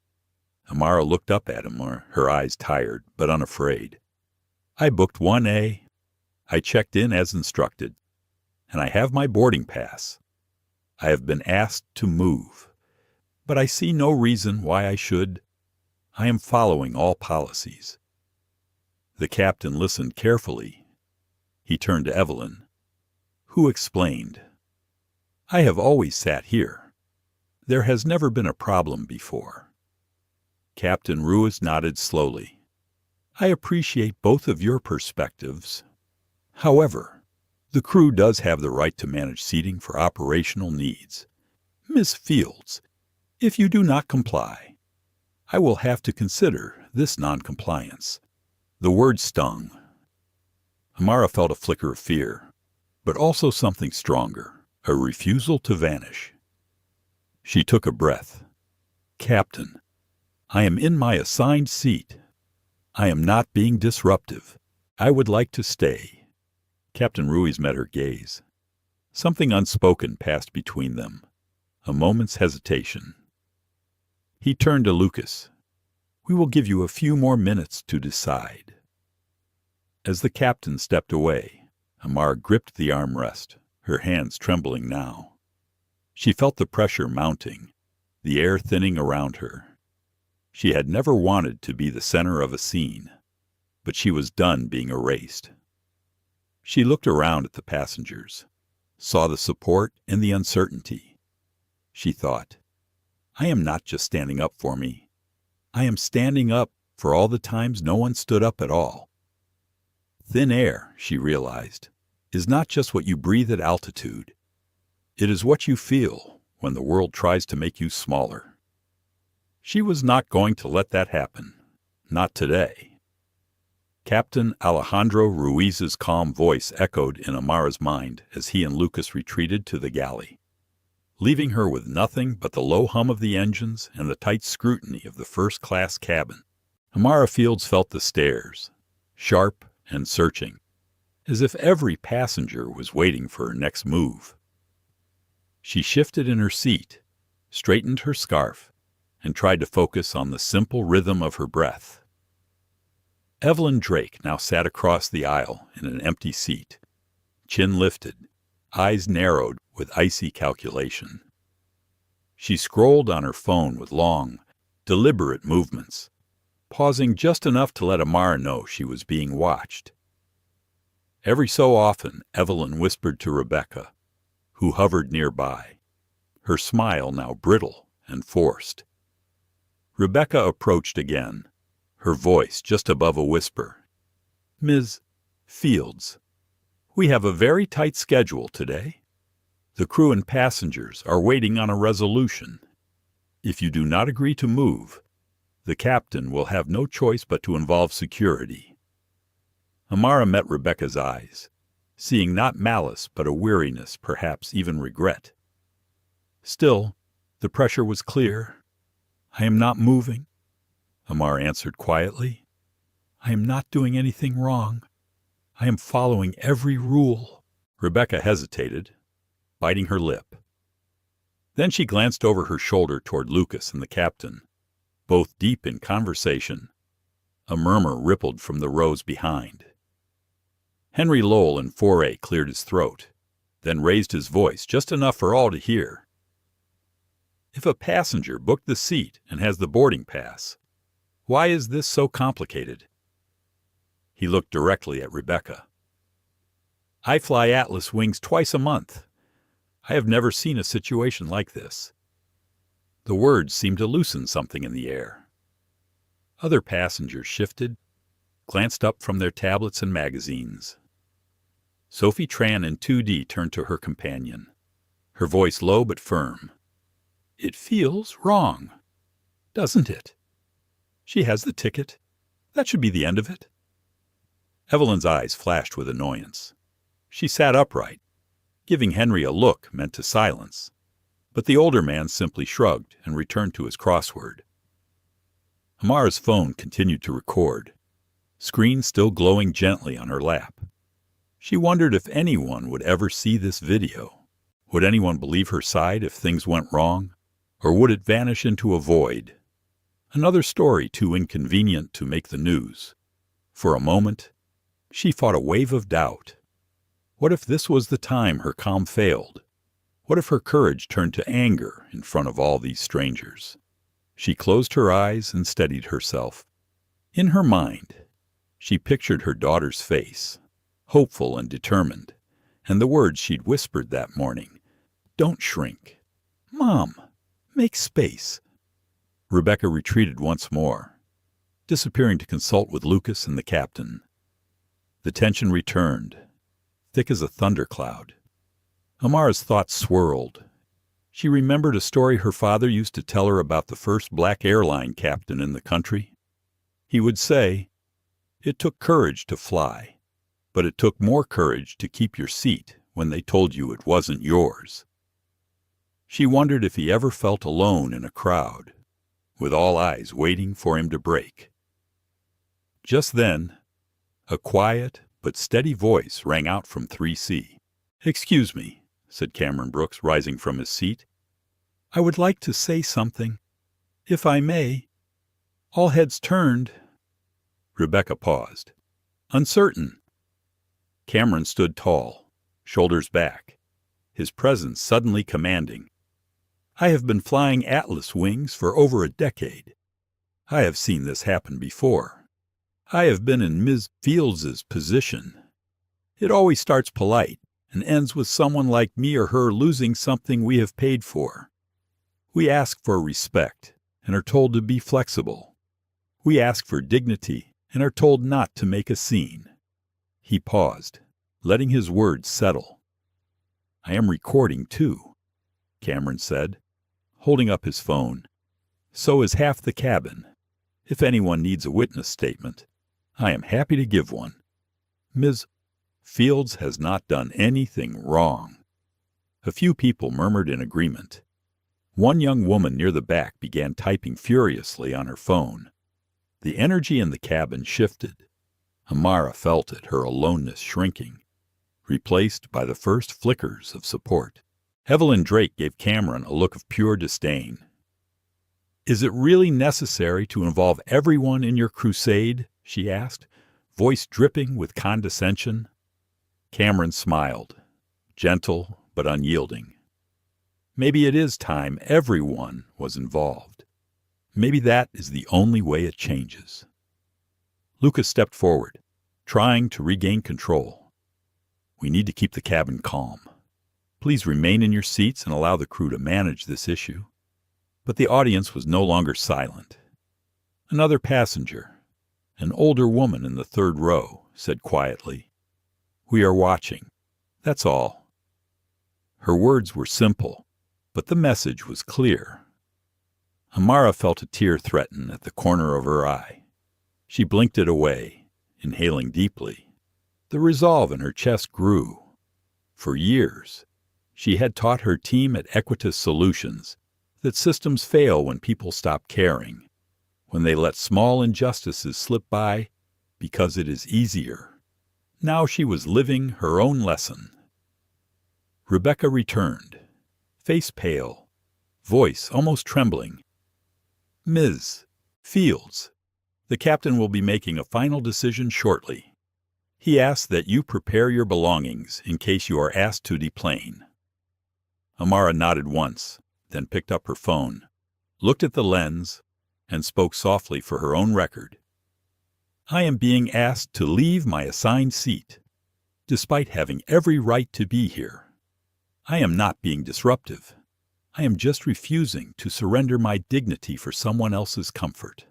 S1: Amara looked up at him, her eyes tired but unafraid. I booked 1A. I checked in as instructed, and I have my boarding pass. I have been asked to move, but I see no reason why I should. I am following all policies. The captain listened carefully. He turned to Evelyn, who explained, I have always sat here. There has never been a problem before. Captain Ruiz nodded slowly. I appreciate both of your perspectives. However, the crew does have the right to manage seating for operational needs. Miss Fields, if you do not comply, I will have to consider this noncompliance. The word stung. Amara felt a flicker of fear, but also something stronger, a refusal to vanish. She took a breath. Captain, I am in my assigned seat. I am not being disruptive. I would like to stay. Captain Ruiz met her gaze. Something unspoken passed between them, a moment's hesitation. He turned to Lucas. We will give you a few more minutes to decide. As the captain stepped away, Amara gripped the armrest, her hands trembling now. She felt the pressure mounting, the air thinning around her. She had never wanted to be the center of a scene, but she was done being erased. She looked around at the passengers, saw the support and the uncertainty. She thought, I am not just standing up for me. I am standing up for all the times no one stood up at all. Thin air, she realized, is not just what you breathe at altitude. It is what you feel when the world tries to make you smaller. She was not going to let that happen. Not today. Captain Alejandro Ruiz's calm voice echoed in Amara's mind as he and Lucas retreated to the galley, leaving her with nothing but the low hum of the engines and the tight scrutiny of the first-class cabin. Amara Fields felt the stares, sharp and searching, as if every passenger was waiting for her next move. She shifted in her seat, straightened her scarf, and tried to focus on the simple rhythm of her breath. Evelyn Drake now sat across the aisle in an empty seat, chin lifted, eyes narrowed with icy calculation. She scrolled on her phone with long, deliberate movements, pausing just enough to let Amara know she was being watched. Every so often, Evelyn whispered to Rebecca, who hovered nearby, her smile now brittle and forced. Rebecca approached again, her voice just above a whisper. Ms. Fields, we have a very tight schedule today. The crew and passengers are waiting on a resolution. If you do not agree to move, the captain will have no choice but to involve security. Amara met Rebecca's eyes, seeing not malice but a weariness, perhaps even regret. Still, the pressure was clear. I am not moving, Amara answered quietly. I am not doing anything wrong. I am following every rule. Rebecca hesitated, biting her lip. Then she glanced over her shoulder toward Lucas and the captain, both deep in conversation. A murmur rippled from the rows behind. Henry Lowell in 4A cleared his throat, then raised his voice just enough for all to hear. If a passenger booked the seat and has the boarding pass, why is this so complicated? He looked directly at Rebecca. I fly Atlas wings twice a month. I have never seen a situation like this. The words seemed to loosen something in the air. Other passengers shifted, glanced up from their tablets and magazines. Sophie Tran in 2D turned to her companion, her voice low but firm. It feels wrong, doesn't it? She has the ticket. That should be the end of it. Evelyn's eyes flashed with annoyance. She sat upright. Giving Henry a look meant to silence, but the older man simply shrugged and returned to his crossword. Amara's phone continued to record. screen still glowing gently on her lap. She wondered if anyone would ever see this video. Would anyone believe her side if things went wrong? Or would it vanish into a void? Another story too inconvenient to make the news. For a moment, she fought a wave of doubt. What if this was the time her calm failed? What if her courage turned to anger in front of all these strangers? She closed her eyes and steadied herself. In her mind, she pictured her daughter's face, hopeful and determined, and the words she'd whispered that morning. Don't shrink. Mom, make space. Rebecca retreated once more, disappearing to consult with Lucas and the captain. The tension returned, thick as a thundercloud. Amara's thoughts swirled. She remembered a story her father used to tell her about the first black airline captain in the country. He would say, "It took courage to fly, but it took more courage to keep your seat when they told you it wasn't yours." She wondered if he ever felt alone in a crowd, with all eyes waiting for him to break. Just then, a quiet but steady voice rang out from 3C. "Excuse me," said Cameron Brooks, rising from his seat. "I would like to say something, if I may." All heads turned. Rebecca paused, uncertain. Cameron stood tall, shoulders back, his presence suddenly commanding. "I have been flying Atlas wings for over a decade. I have seen this happen before. I have been in Ms. Fields's position. It always starts polite and ends with someone like me or her losing something we have paid for. We ask for respect and are told to be flexible. We ask for dignity and are told not to make a scene." He paused, letting his words settle. "I am recording, too," Cameron said, holding up his phone. "So is half the cabin. If anyone needs a witness statement, I am happy to give one. Ms. Fields has not done anything wrong." A few people murmured in agreement. One young woman near the back began typing furiously on her phone. The energy in the cabin shifted. Amara felt it, her aloneness shrinking, replaced by the first flickers of support. Evelyn Drake gave Cameron a look of pure disdain. "Is it really necessary to involve everyone in your crusade?" she asked, voice dripping with condescension. Cameron smiled, gentle but unyielding. Maybe it is time everyone was involved. Maybe that is the only way it changes. Lucas stepped forward, trying to regain control. "We need to keep the cabin calm. Please remain in your seats and allow the crew to manage this issue." But the audience was no longer silent. Another passenger, an older woman in the third row, said quietly, "We are watching. That's all." Her words were simple, but the message was clear. Amara felt a tear threaten at the corner of her eye. She blinked it away, inhaling deeply. The resolve in her chest grew. For years, she had taught her team at Equitas Solutions that systems fail when people stop caring, when they let small injustices slip by because it is easier. Now she was living her own lesson. Rebecca returned, face pale, voice almost trembling. "Ms. Fields, the captain will be making a final decision shortly. He asks that you prepare your belongings in case you are asked to deplane." Amara nodded once, then picked up her phone, looked at the lens, and spoke softly for her own record. "I am being asked to leave my assigned seat, despite having every right to be here. I am not being disruptive. I am just refusing to surrender my dignity for someone else's comfort."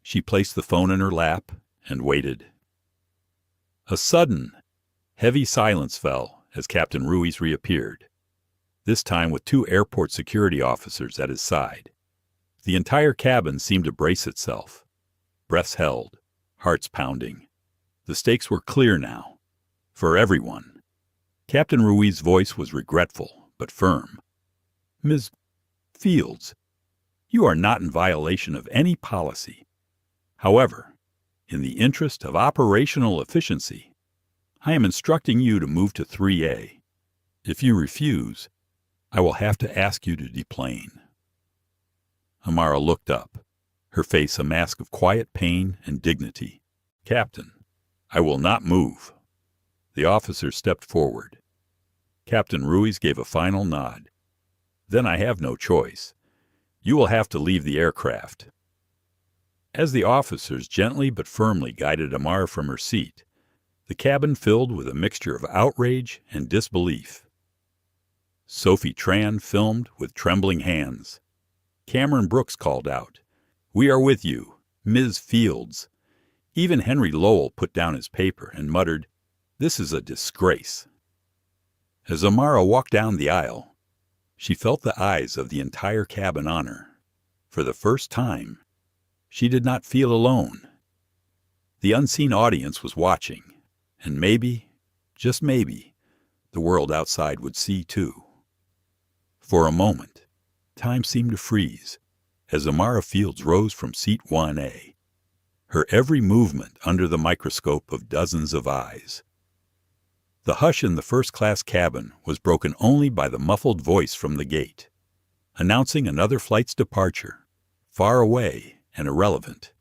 S1: She placed the phone in her lap and waited. A sudden, heavy silence fell as Captain Ruiz reappeared, this time with 2 airport security officers at his side. The entire cabin seemed to brace itself, breaths held, hearts pounding. The stakes were clear now, for everyone. Captain Ruiz's voice was regretful but firm. "Ms. Fields, you are not in violation of any policy. However, In the interest of operational efficiency, I am instructing you to move to 3A. If you refuse, I will have to ask you to deplane." Amara looked up, her face a mask of quiet pain and dignity. "Captain, I will not move." The officer stepped forward. Captain Ruiz gave a final nod. "Then I have no choice. You will have to leave the aircraft." As the officers gently but firmly guided Amara from her seat, the cabin filled with a mixture of outrage and disbelief. Sophie Tran filmed with trembling hands. Cameron Brooks called out, "We are with you, Ms. Fields." Even Henry Lowell put down his paper and muttered, "This is a disgrace." As Amara walked down the aisle, she felt the eyes of the entire cabin on her. For the first time, she did not feel alone. The unseen audience was watching, and maybe, just maybe, the world outside would see too. For a moment, time seemed to freeze as Amara Fields rose from seat 1A, her every movement under the microscope of dozens of eyes. The hush in the first-class cabin was broken only by the muffled voice from the gate, announcing another flight's departure, far away and irrelevant.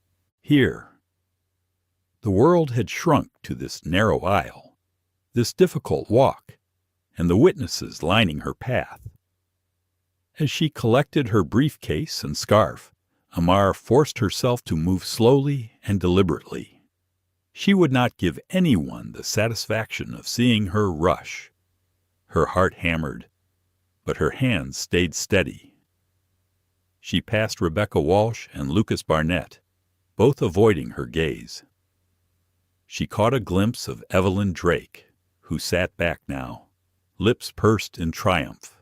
S1: Here. The world had shrunk to this narrow aisle, this difficult walk, and the witnesses lining her path. As she collected her briefcase and scarf, Amara forced herself to move slowly and deliberately. She would not give anyone the satisfaction of seeing her rush. Her heart hammered, but her hands stayed steady. She passed Rebecca Walsh and Lucas Barnett, both avoiding her gaze. She caught a glimpse of Evelyn Drake, who sat back now, lips pursed in triumph,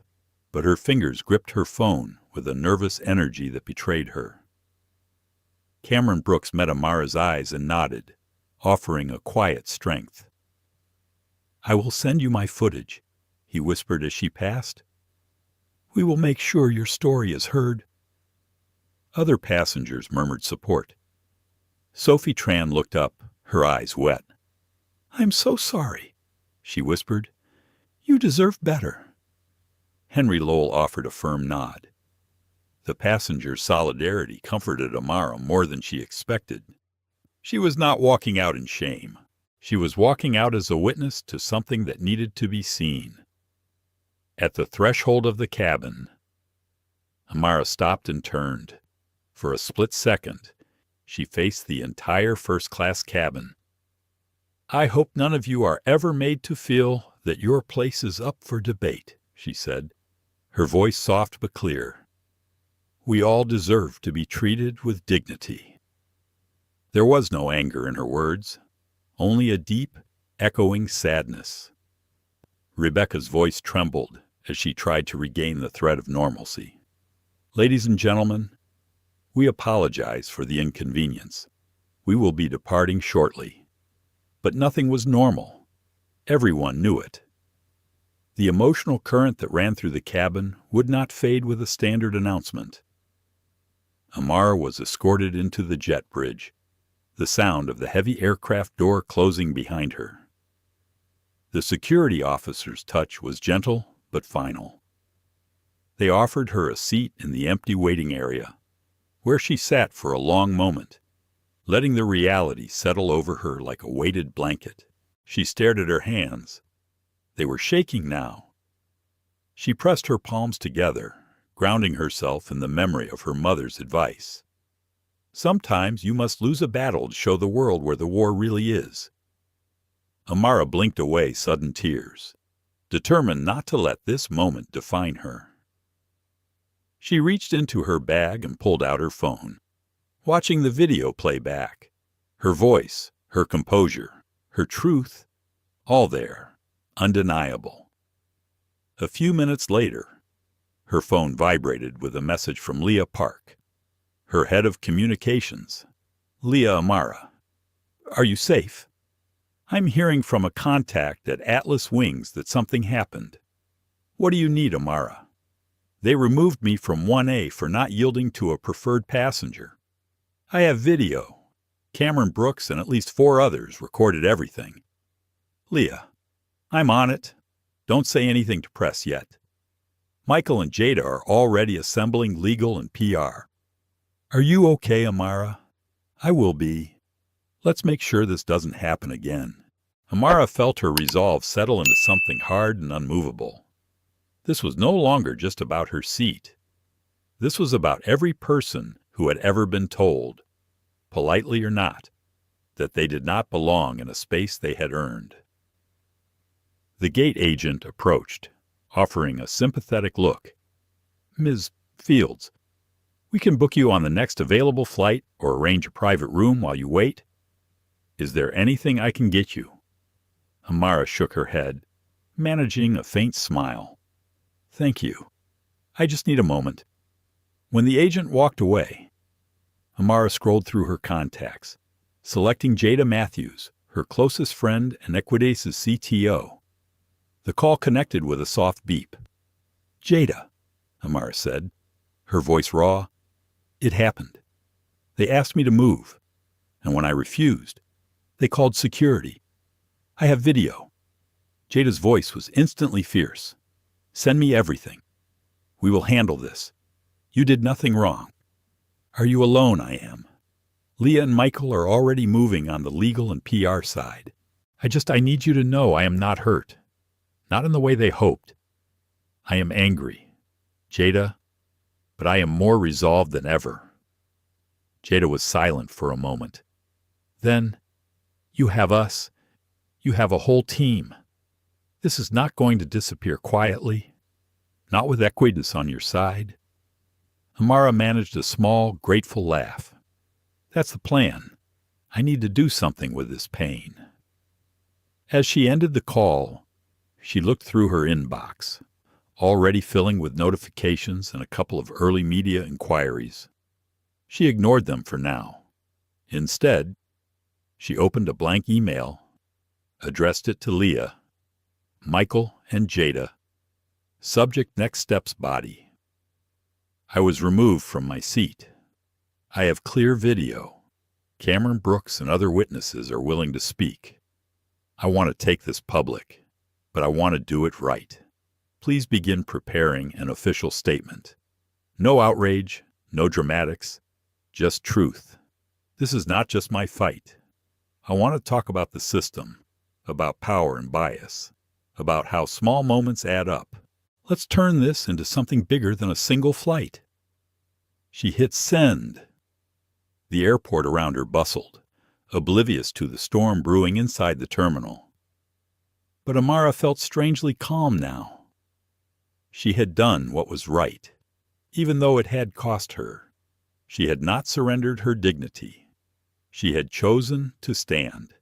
S1: but her fingers gripped her phone with a nervous energy that betrayed her. Cameron Brooks met Amara's eyes and nodded, offering a quiet strength. "I will send you my footage," he whispered as she passed. "We will make sure your story is heard." Other passengers murmured support. Sophie Tran looked up, her eyes wet. "I'm so sorry," she whispered. "You deserve better." Henry Lowell offered a firm nod. The passenger's solidarity comforted Amara more than she expected. She was not walking out in shame. She was walking out as a witness to something that needed to be seen. At the threshold of the cabin, Amara stopped and turned. For a split second, she faced the entire first-class cabin. "I hope none of you are ever made to feel that your place is up for debate," she said, her voice soft but clear. "We all deserve to be treated with dignity." There was no anger in her words, only a deep, echoing sadness. Rebecca's voice trembled as she tried to regain the thread of normalcy. "Ladies and gentlemen, we apologize for the inconvenience. We will be departing shortly." But nothing was normal. Everyone knew it. The emotional current that ran through the cabin would not fade with a standard announcement. Amara was escorted into the jet bridge, the sound of the heavy aircraft door closing behind her. The security officer's touch was gentle but final. They offered her a seat in the empty waiting area, where she sat for a long moment, letting the reality settle over her like a weighted blanket. She stared at her hands. They were shaking now. She pressed her palms together, grounding herself in the memory of her mother's advice. Sometimes you must lose a battle to show the world where the war really is. Amara blinked away sudden tears, determined not to let this moment define her. She reached into her bag and pulled out her phone, watching the video play back. Her voice, her composure, her truth, all there, undeniable. A few minutes later, her phone vibrated with a message from Leah Park, her head of communications. "Leah Amara, are you safe? I'm hearing from a contact at Atlas Wings that something happened. What do you need, Amara? They removed me from 1A for not yielding to a preferred passenger. I have video. Cameron Brooks and at least 4 others recorded everything. Leah, I'm on it. Don't say anything to press yet. Michael and Jada are already assembling legal and PR. Are you okay, Amara? I will be. Let's make sure this doesn't happen again. Amara felt her resolve settle into something hard and unmovable. This was no longer just about her seat. This was about every person who had ever been told, politely or not, that they did not belong in a space they had earned. The gate agent approached, offering a sympathetic look. Ms. Fields, we can book you on the next available flight or arrange a private room while you wait. Is there anything I can get you? Amara shook her head, managing a faint smile. Thank you. I just need a moment. When the agent walked away, Amara scrolled through her contacts, selecting Jada Matthews, her closest friend and Equidace's CTO. The call connected with a soft beep. Jada, Amara said, her voice raw. It happened. They asked me to move, and when I refused, they called security. I have video. Jada's voice was instantly fierce. Send me everything. We will handle this. You did nothing wrong. Are you alone? I am. Leah and Michael are already moving on the legal and PR side. I need you to know I am not hurt. Not in the way they hoped. I am angry, Jada, but I am more resolved than ever. Jada was silent for a moment. Then, you have us. You have a whole team. This is not going to disappear quietly. Not with Equidace on your side. Amara managed a small, grateful laugh. That's the plan. I need to do something with this pain. As she ended the call, she looked through her inbox, already filling with notifications and a couple of early media inquiries. She ignored them for now. Instead, she opened a blank email, addressed it to Leah, Michael, and Jada. Subject: Next Steps Body. I was removed from my seat. I have clear video. Cameron Brooks and other witnesses are willing to speak. I want to take this public, but I want to do it right. Please begin preparing an official statement. No outrage, no dramatics, just truth. This is not just my fight. I want to talk about the system, about power and bias, about how small moments add up. Let's turn this into something bigger than a single flight. She hit send. The airport around her bustled, oblivious to the storm brewing inside the terminal. But Amara felt strangely calm now. She had done what was right, even though it had cost her. She had not surrendered her dignity. She had chosen to stand,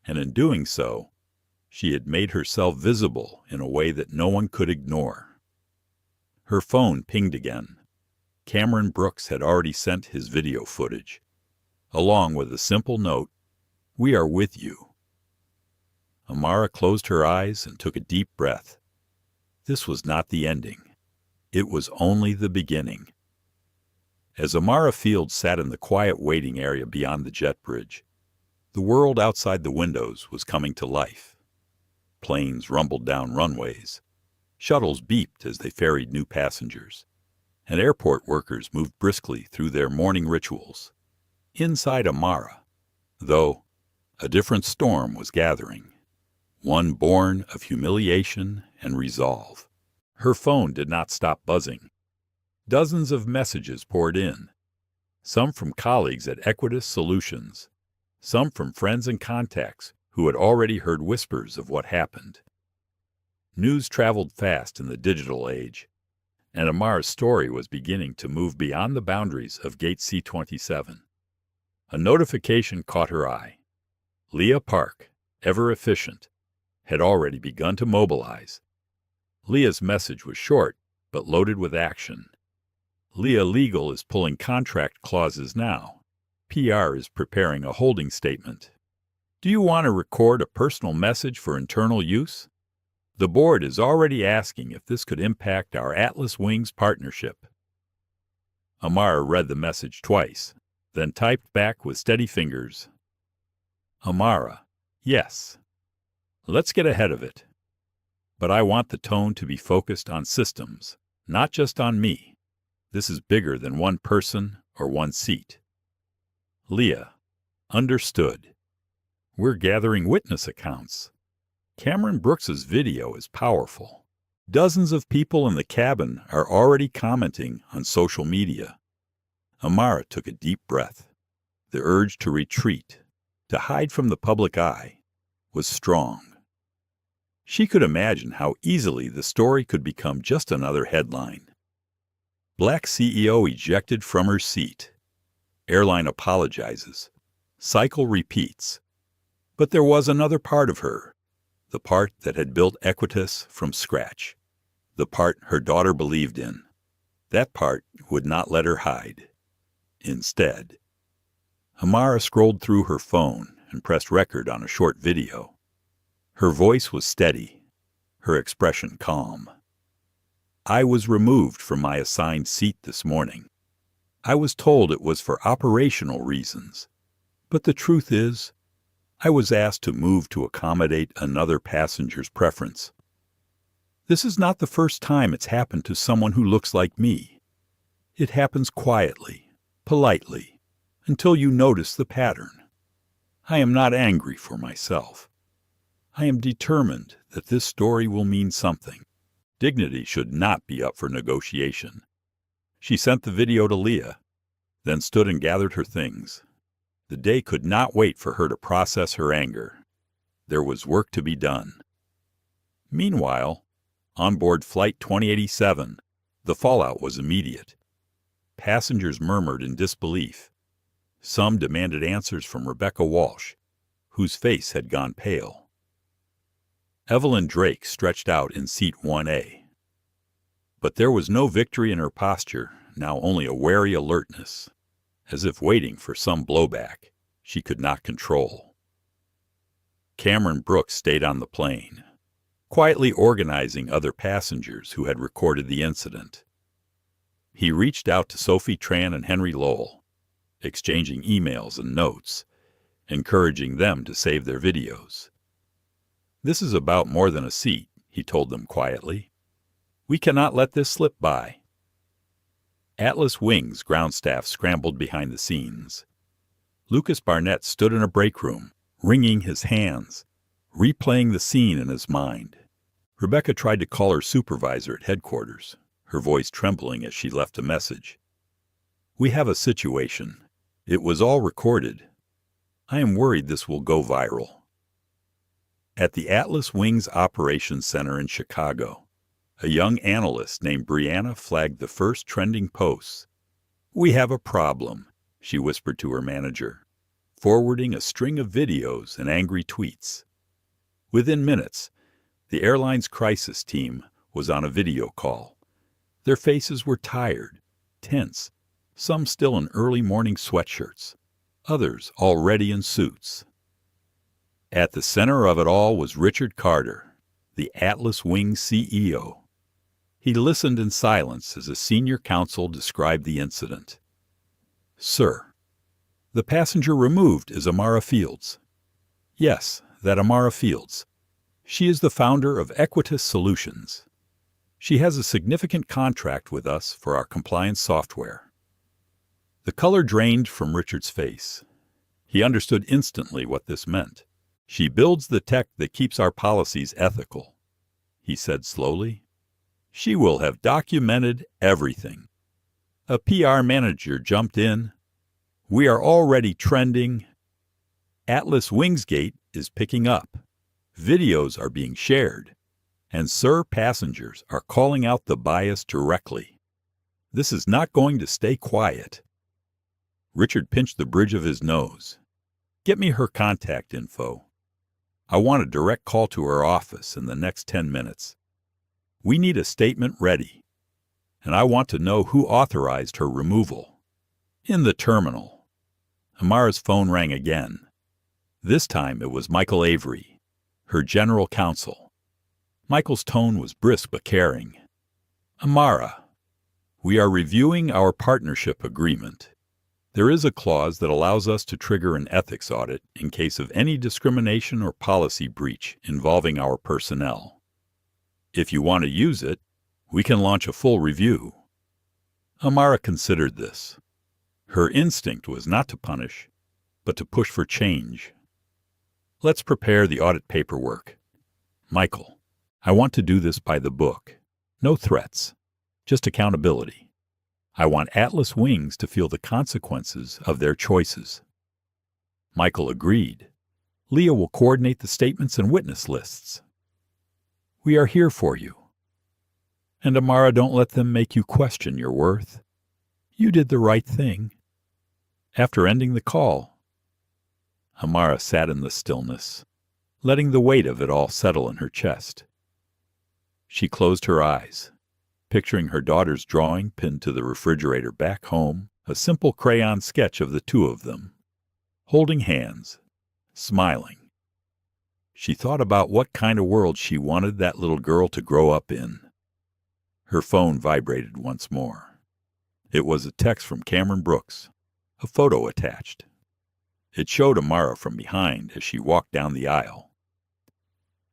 S1: and in doing so, she had made herself visible in a way that no one could ignore. Her phone pinged again. Cameron Brooks had already sent his video footage, along with a simple note, "We are with you." Amara closed her eyes and took a deep breath. This was not the ending. It was only the beginning. As Amara Fields sat in the quiet waiting area beyond the jet bridge, the world outside the windows was coming to life. Planes rumbled down runways. Shuttles beeped as they ferried new passengers. And airport workers moved briskly through their morning rituals. Inside Amara, though, a different storm was gathering. One born of humiliation and resolve. Her phone did not stop buzzing. Dozens of messages poured in, some from colleagues at Equidace Solutions, some from friends and contacts who had already heard whispers of what happened. News traveled fast in the digital age, and Amara's story was beginning to move beyond the boundaries of Gate C-27. A notification caught her eye. Leah Park, ever efficient, had already begun to mobilize. Leah's message was short, but loaded with action. Leah Legal is pulling contract clauses now. PR is preparing a holding statement. Do you want to record a personal message for internal use? The board is already asking if this could impact our Atlas Wings partnership. Amara read the message twice, then typed back with steady fingers. Amara, yes. Let's get ahead of it. But I want the tone to be focused on systems, not just on me. This is bigger than one person or one seat. Leah, understood. We're gathering witness accounts. Cameron Brooks's video is powerful. Dozens of people in the cabin are already commenting on social media. Amara took a deep breath. The urge to retreat, to hide from the public eye, was strong. She could imagine how easily the story could become just another headline. Black CEO ejected from her seat. Airline apologizes. Cycle repeats. But there was another part of her, the part that had built Equitas from scratch, the part her daughter believed in. That part would not let her hide. Instead, Amara scrolled through her phone and pressed record on a short video. Her voice was steady, her expression calm. I was removed from my assigned seat this morning. I was told it was for operational reasons, but the truth is, I was asked to move to accommodate another passenger's preference. This is not the first time it's happened to someone who looks like me. It happens quietly, politely, until you notice the pattern. I am not angry for myself. I am determined that this story will mean something. Dignity should not be up for negotiation. She sent the video to Leah, then stood and gathered her things. The day could not wait for her to process her anger. There was work to be done. Meanwhile, on board Flight 2087, the fallout was immediate. Passengers murmured in disbelief. Some demanded answers from Rebecca Walsh, whose face had gone pale. Evelyn Drake stretched out in seat 1A. But there was no victory in her posture, now only a wary alertness, as if waiting for some blowback she could not control. Cameron Brooks stayed on the plane, quietly organizing other passengers who had recorded the incident. He reached out to Sophie Tran and Henry Lowell, exchanging emails and notes, encouraging them to save their videos. This is about more than a seat, he told them quietly. We cannot let this slip by. Atlas Wing's ground staff scrambled behind the scenes. Lucas Barnett stood in a break room, wringing his hands, replaying the scene in his mind. Rebecca tried to call her supervisor at headquarters, her voice trembling as she left a message. We have a situation. It was all recorded. I am worried this will go viral. At the Atlas Wings Operations Center in Chicago, a young analyst named Brianna flagged the first trending posts. We have a problem, she whispered to her manager, forwarding a string of videos and angry tweets. Within minutes, the airline's crisis team was on a video call. Their faces were tired, tense, some still in early morning sweatshirts, others already in suits. At the center of it all was Richard Carter, the Atlas Wings CEO. He listened in silence as a senior counsel described the incident. Sir, the passenger removed is Amara Fields. Yes, that Amara Fields. She is the founder of Equitas Solutions. She has a significant contract with us for our compliance software. The color drained from Richard's face. He understood instantly what this meant. She builds the tech that keeps our policies ethical, he said slowly. She will have documented everything. A PR manager jumped in. We are already trending. Atlas Wingsgate is picking up. Videos are being shared. And Sir passengers are calling out the bias directly. This is not going to stay quiet. Richard pinched the bridge of his nose. Get me her contact info. I want a direct call to her office in the next 10 minutes. We need a statement ready. And I want to know who authorized her removal. In the terminal. Amara's phone rang again. This time it was Michael Avery, her general counsel. Michael's tone was brisk but caring. Amara, we are reviewing our partnership agreement. There is a clause that allows us to trigger an ethics audit in case of any discrimination or policy breach involving our personnel. If you want to use it, we can launch a full review. Amara considered this. Her instinct was not to punish, but to push for change. Let's prepare the audit paperwork. Michael, I want to do this by the book. No threats, just accountability. I want Atlas Wings to feel the consequences of their choices. Michael agreed. Leah will coordinate the statements and witness lists. We are here for you. And Amara, don't let them make you question your worth. You did the right thing. After ending the call, Amara sat in the stillness, letting the weight of it all settle in her chest. She closed her eyes, picturing her daughter's drawing pinned to the refrigerator back home, a simple crayon sketch of the two of them, holding hands, smiling. She thought about what kind of world she wanted that little girl to grow up in. Her phone vibrated once more. It was a text from Cameron Brooks, a photo attached. It showed Amara from behind as she walked down the aisle.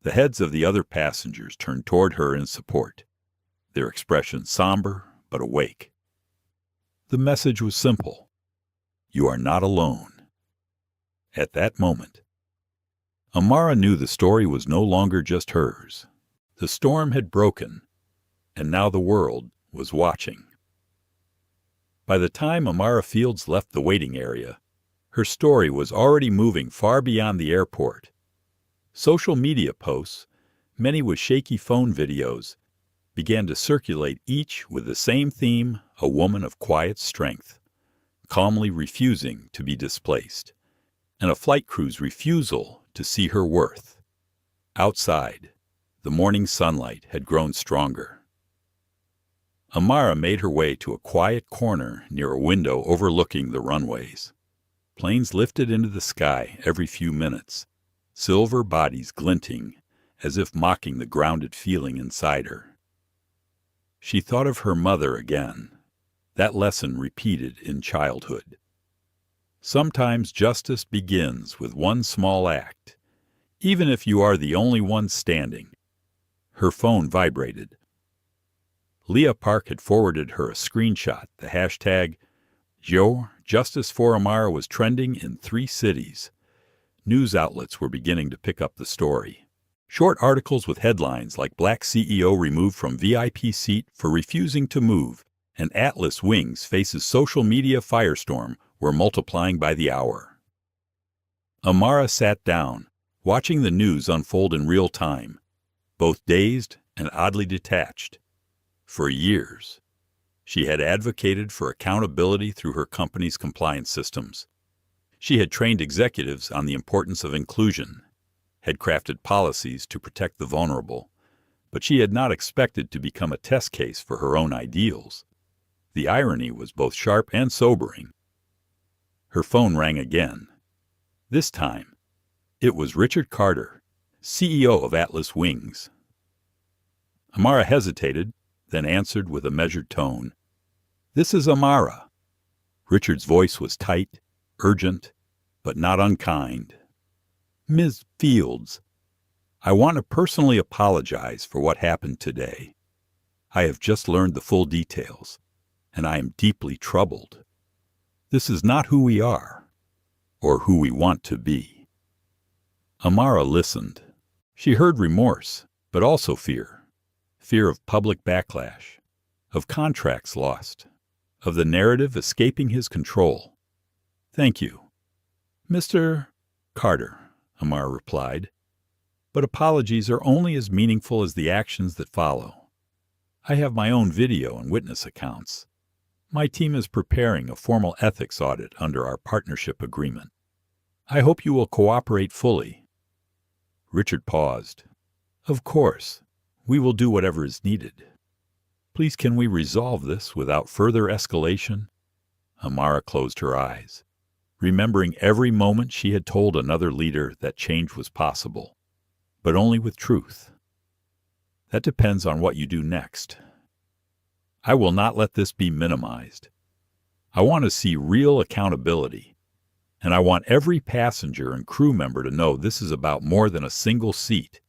S1: The heads of the other passengers turned toward her in support, their expressions somber but awake. The message was simple. You are not alone. At that moment, Amara knew the story was no longer just hers. The storm had broken, and now the world was watching. By the time Amara Fields left the waiting area, her story was already moving far beyond the airport. Social media posts, many with shaky phone videos, began to circulate, each with the same theme: a woman of quiet strength, calmly refusing to be displaced, and a flight crew's refusal to see her worth. Outside, the morning sunlight had grown stronger. Amara made her way to a quiet corner near a window overlooking the runways. Planes lifted into the sky every few minutes, silver bodies glinting as if mocking the grounded feeling inside her. She thought of her mother again, that lesson repeated in childhood. Sometimes justice begins with one small act, even if you are the only one standing. Her phone vibrated. Leah Park had forwarded her a screenshot. The hashtag #Justice for Amara was trending in 3 cities. News outlets were beginning to pick up the story. Short articles with headlines like "Black CEO removed from VIP seat for refusing to move" and "Atlas Wings faces social media firestorm" were multiplying by the hour. Amara sat down, watching the news unfold in real time, both dazed and oddly detached. For years, she had advocated for accountability through her company's compliance systems. She had trained executives on the importance of inclusion, had crafted policies to protect the vulnerable, but she had not expected to become a test case for her own ideals. The irony was both sharp and sobering. Her phone rang again. This time, it was Richard Carter, CEO of Atlas Wings. Amara hesitated, then answered with a measured tone. "This is Amara." Richard's voice was tight, urgent, but not unkind. "Ms. Fields, I want to personally apologize for what happened today. I have just learned the full details, and I am deeply troubled. This is not who we are, or who we want to be." Amara listened. She heard remorse, but also fear. Fear of public backlash, of contracts lost, of the narrative escaping his control. "Thank you, Mr. Carter," Amara replied, "but apologies are only as meaningful as the actions that follow. I have my own video and witness accounts. My team is preparing a formal ethics audit under our partnership agreement. I hope you will cooperate fully." Richard paused. "Of course, we will do whatever is needed. Please, can we resolve this without further escalation?" Amara closed her eyes, remembering every moment she had told another leader that change was possible, but only with truth. "That depends on what you do next. I will not let this be minimized. I want to see real accountability. And I want every passenger and crew member to know this is about more than a single seat.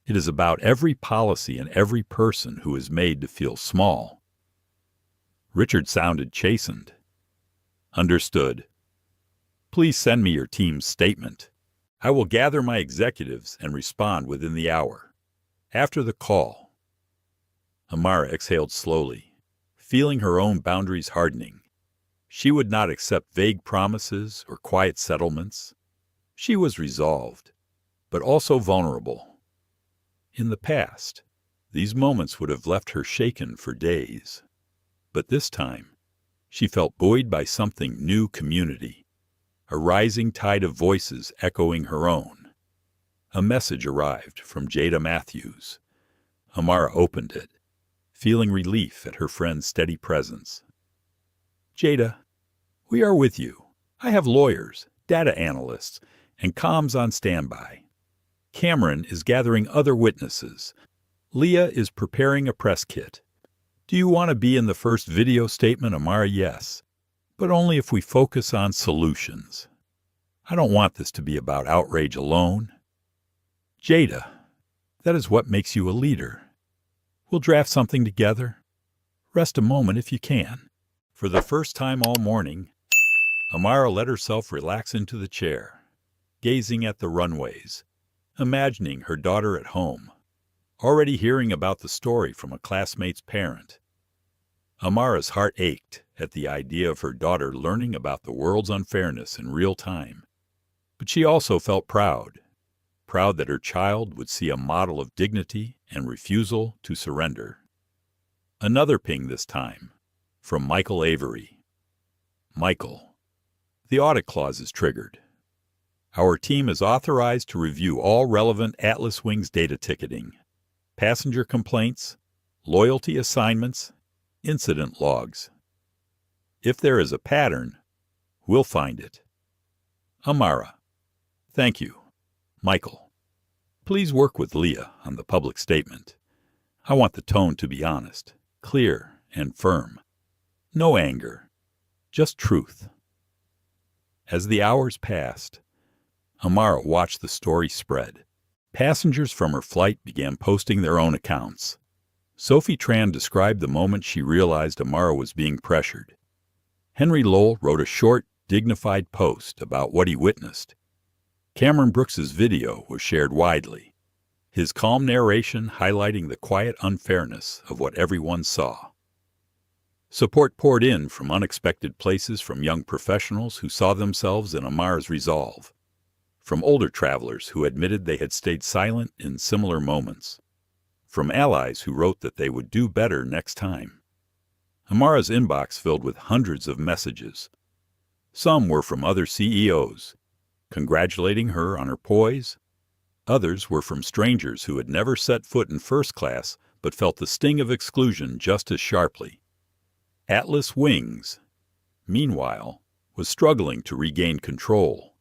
S1: It is about every policy and every person who is made to feel small. Richard sounded chastened. Understood. Please send me your team's statement. I will gather my executives and respond within the hour. After the call. Amara exhaled slowly, feeling her own boundaries hardening. She would not accept vague promises or quiet settlements. She was resolved, but also vulnerable. In the past, these moments would have left her shaken for days. But this time, she felt buoyed by something new: community, a rising tide of voices echoing her own. A message arrived from Jada Matthews. Amara opened it, feeling relief at her friend's steady presence. Jada, we are with you. I have lawyers, data analysts, and comms on standby. Cameron is gathering other witnesses. Leah is preparing a press kit. Do you want to be in the first video statement, Amara? Yes, but only if we focus on solutions. I don't want this to be about outrage alone. Jada, that is what makes you a leader. We'll draft something together. Rest a moment if you can. For the first time all morning, Amara let herself relax into the chair, gazing at the runways, imagining her daughter at home, already hearing about the story from a classmate's parent. Amara's heart ached at the idea of her daughter learning about the world's unfairness in real time. But she also felt proud that her child would see a model of dignity and refusal to surrender. Another ping this time, from Michael Avery. Michael, the audit clause is triggered. Our team is authorized to review all relevant Atlas Wings data ticketing, passenger complaints, loyalty assignments, incident logs. If there is a pattern, we'll find it. Amara. Thank you. Michael. Please work with Leah on the public statement. I want the tone to be honest, clear, and firm. No anger, just truth. As the hours passed, Amara watched the story spread. Passengers from her flight began posting their own accounts. Sophie Tran described the moment she realized Amara was being pressured. Henry Lowell wrote a short, dignified post about what he witnessed. Cameron Brooks's video was shared widely, his calm narration highlighting the quiet unfairness of what everyone saw. Support poured in from unexpected places, from young professionals who saw themselves in Amara's resolve, from older travelers who admitted they had stayed silent in similar moments, from allies who wrote that they would do better next time. Amara's inbox filled with hundreds of messages. Some were from other CEOs, congratulating her on her poise. Others were from strangers who had never set foot in first class but felt the sting of exclusion just as sharply. Atlas Wings, meanwhile, was struggling to regain control.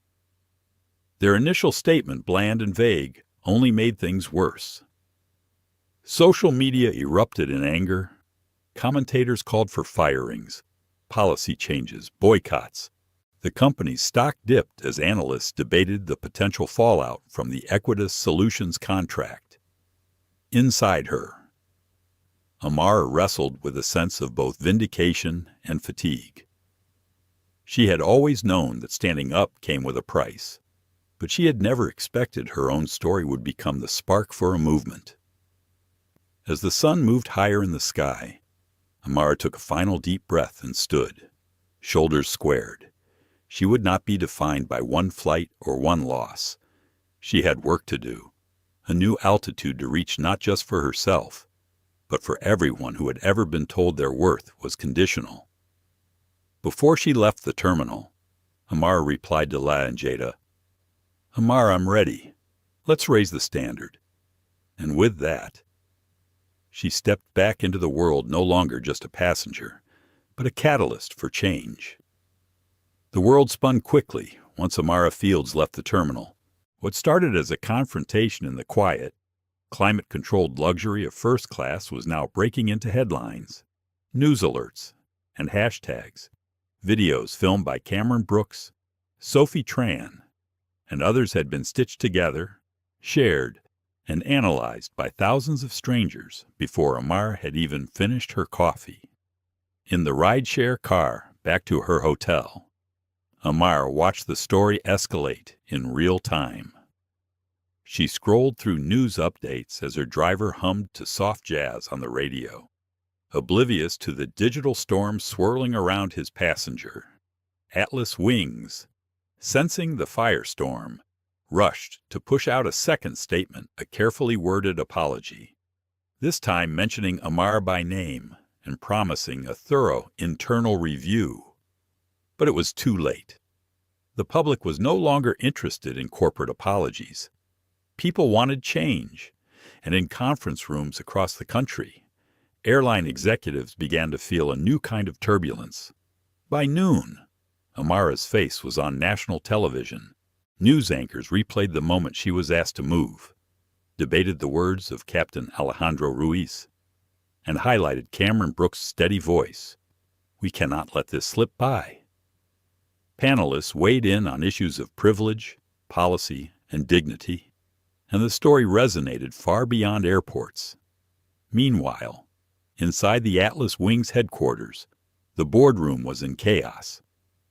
S1: Their initial statement, bland and vague, only made things worse. Social media erupted in anger. Commentators called for firings, policy changes, boycotts. The company's stock dipped as analysts debated the potential fallout from the Equitas Solutions contract. Inside her, Amara wrestled with a sense of both vindication and fatigue. She had always known that standing up came with a price, but she had never expected her own story would become the spark for a movement. As the sun moved higher in the sky, Amara took a final deep breath and stood, shoulders squared. She would not be defined by one flight or one loss. She had work to do, a new altitude to reach, not just for herself, but for everyone who had ever been told their worth was conditional. Before she left the terminal, Amara replied to Leah and Jada, "Amara, I'm ready. Let's raise the standard." And with that, she stepped back into the world, no longer just a passenger, but a catalyst for change. The world spun quickly once Amara Fields left the terminal. What started as a confrontation in the quiet, climate-controlled luxury of first class was now breaking into headlines, news alerts, and hashtags. Videos filmed by Cameron Brooks, Sophie Tran, and others had been stitched together, shared, and analyzed by thousands of strangers before Amara had even finished her coffee. In the rideshare car back to her hotel, Amara watched the story escalate in real time. She scrolled through news updates as her driver hummed to soft jazz on the radio, oblivious to the digital storm swirling around his passenger. Atlas Wings, sensing the firestorm, rushed to push out a second statement, a carefully worded apology, this time mentioning Amara by name and promising a thorough internal review. But it was too late. The public was no longer interested in corporate apologies. People wanted change, and in conference rooms across the country, airline executives began to feel a new kind of turbulence. By noon, Amara's face was on national television. News anchors replayed the moment she was asked to move, debated the words of Captain Alejandro Ruiz, and highlighted Cameron Brooks' steady voice. We cannot let this slip by. Panelists weighed in on issues of privilege, policy, and dignity, and the story resonated far beyond airports. Meanwhile, inside the Atlas Wings headquarters, the boardroom was in chaos.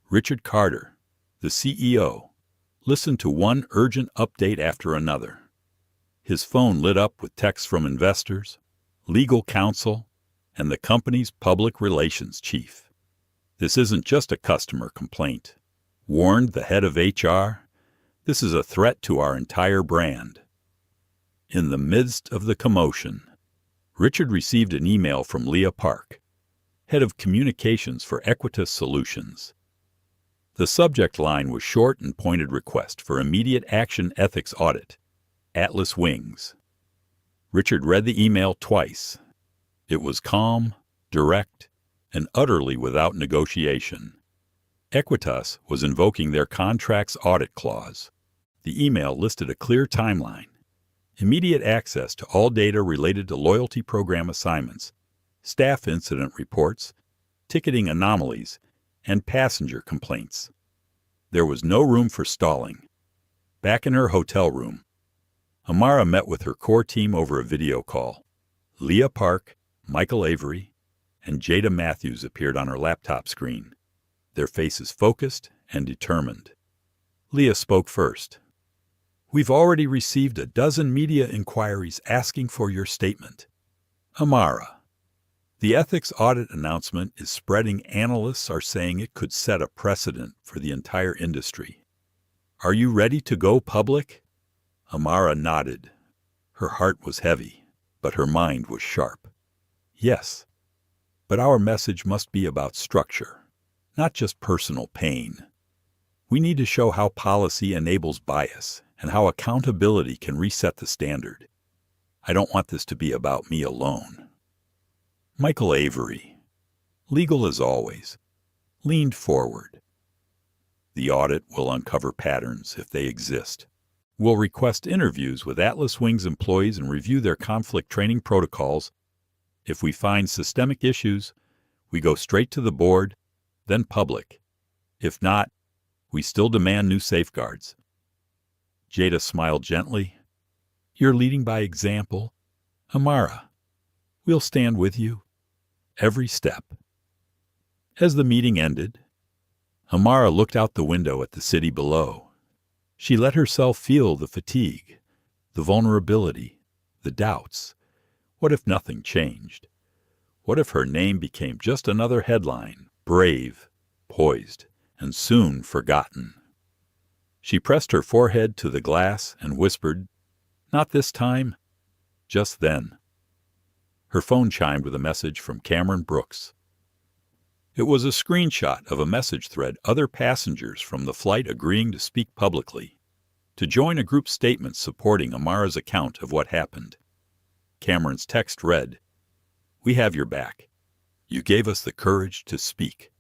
S1: Richard Carter, the CEO, listened to one urgent update after another. His phone lit up with texts from investors, legal counsel, and the company's public relations chief. This isn't just a customer complaint, warned the head of HR. This is a threat to our entire brand. In the midst of the commotion, Richard received an email from Leah Park, head of communications for Equitas Solutions. The subject line was short and pointed: request for immediate action ethics audit, Atlas Wings. Richard read the email twice. It was calm, direct, and utterly without negotiation. Equitas was invoking their contract's audit clause. The email listed a clear timeline: immediate access to all data related to loyalty program assignments, staff incident reports, ticketing anomalies, and passenger complaints. There was no room for stalling. Back in her hotel room, Amara met with her core team over a video call. Leah Park, Michael Avery, and Jada Matthews appeared on her laptop screen, their faces focused and determined. Leah spoke first. We've already received a dozen media inquiries asking for your statement. Amara, the ethics audit announcement is spreading. Analysts are saying it could set a precedent for the entire industry. Are you ready to go public? Amara nodded. Her heart was heavy, but her mind was sharp. Yes, but our message must be about structure, not just personal pain. We need to show how policy enables bias and how accountability can reset the standard. I don't want this to be about me alone. Michael Avery, legal as always, leaned forward. The audit will uncover patterns if they exist. We'll request interviews with Atlas Wings employees and review their conflict training protocols. If we find systemic issues, we go straight to the board, then public. If not, we still demand new safeguards. Jada smiled gently. You're leading by example. Amara, we'll stand with you, every step. As the meeting ended, Amara looked out the window at the city below. She let herself feel the fatigue, the vulnerability, the doubts. What if nothing changed? What if her name became just another headline, brave, poised, and soon forgotten? She pressed her forehead to the glass and whispered, Not this time. Just then, her phone chimed with a message from Cameron Brooks. It was a screenshot of a message thread, other passengers from the flight agreeing to speak publicly, to join a group statement supporting Amara's account of what happened. Cameron's text read, We have your back. You gave us the courage to speak.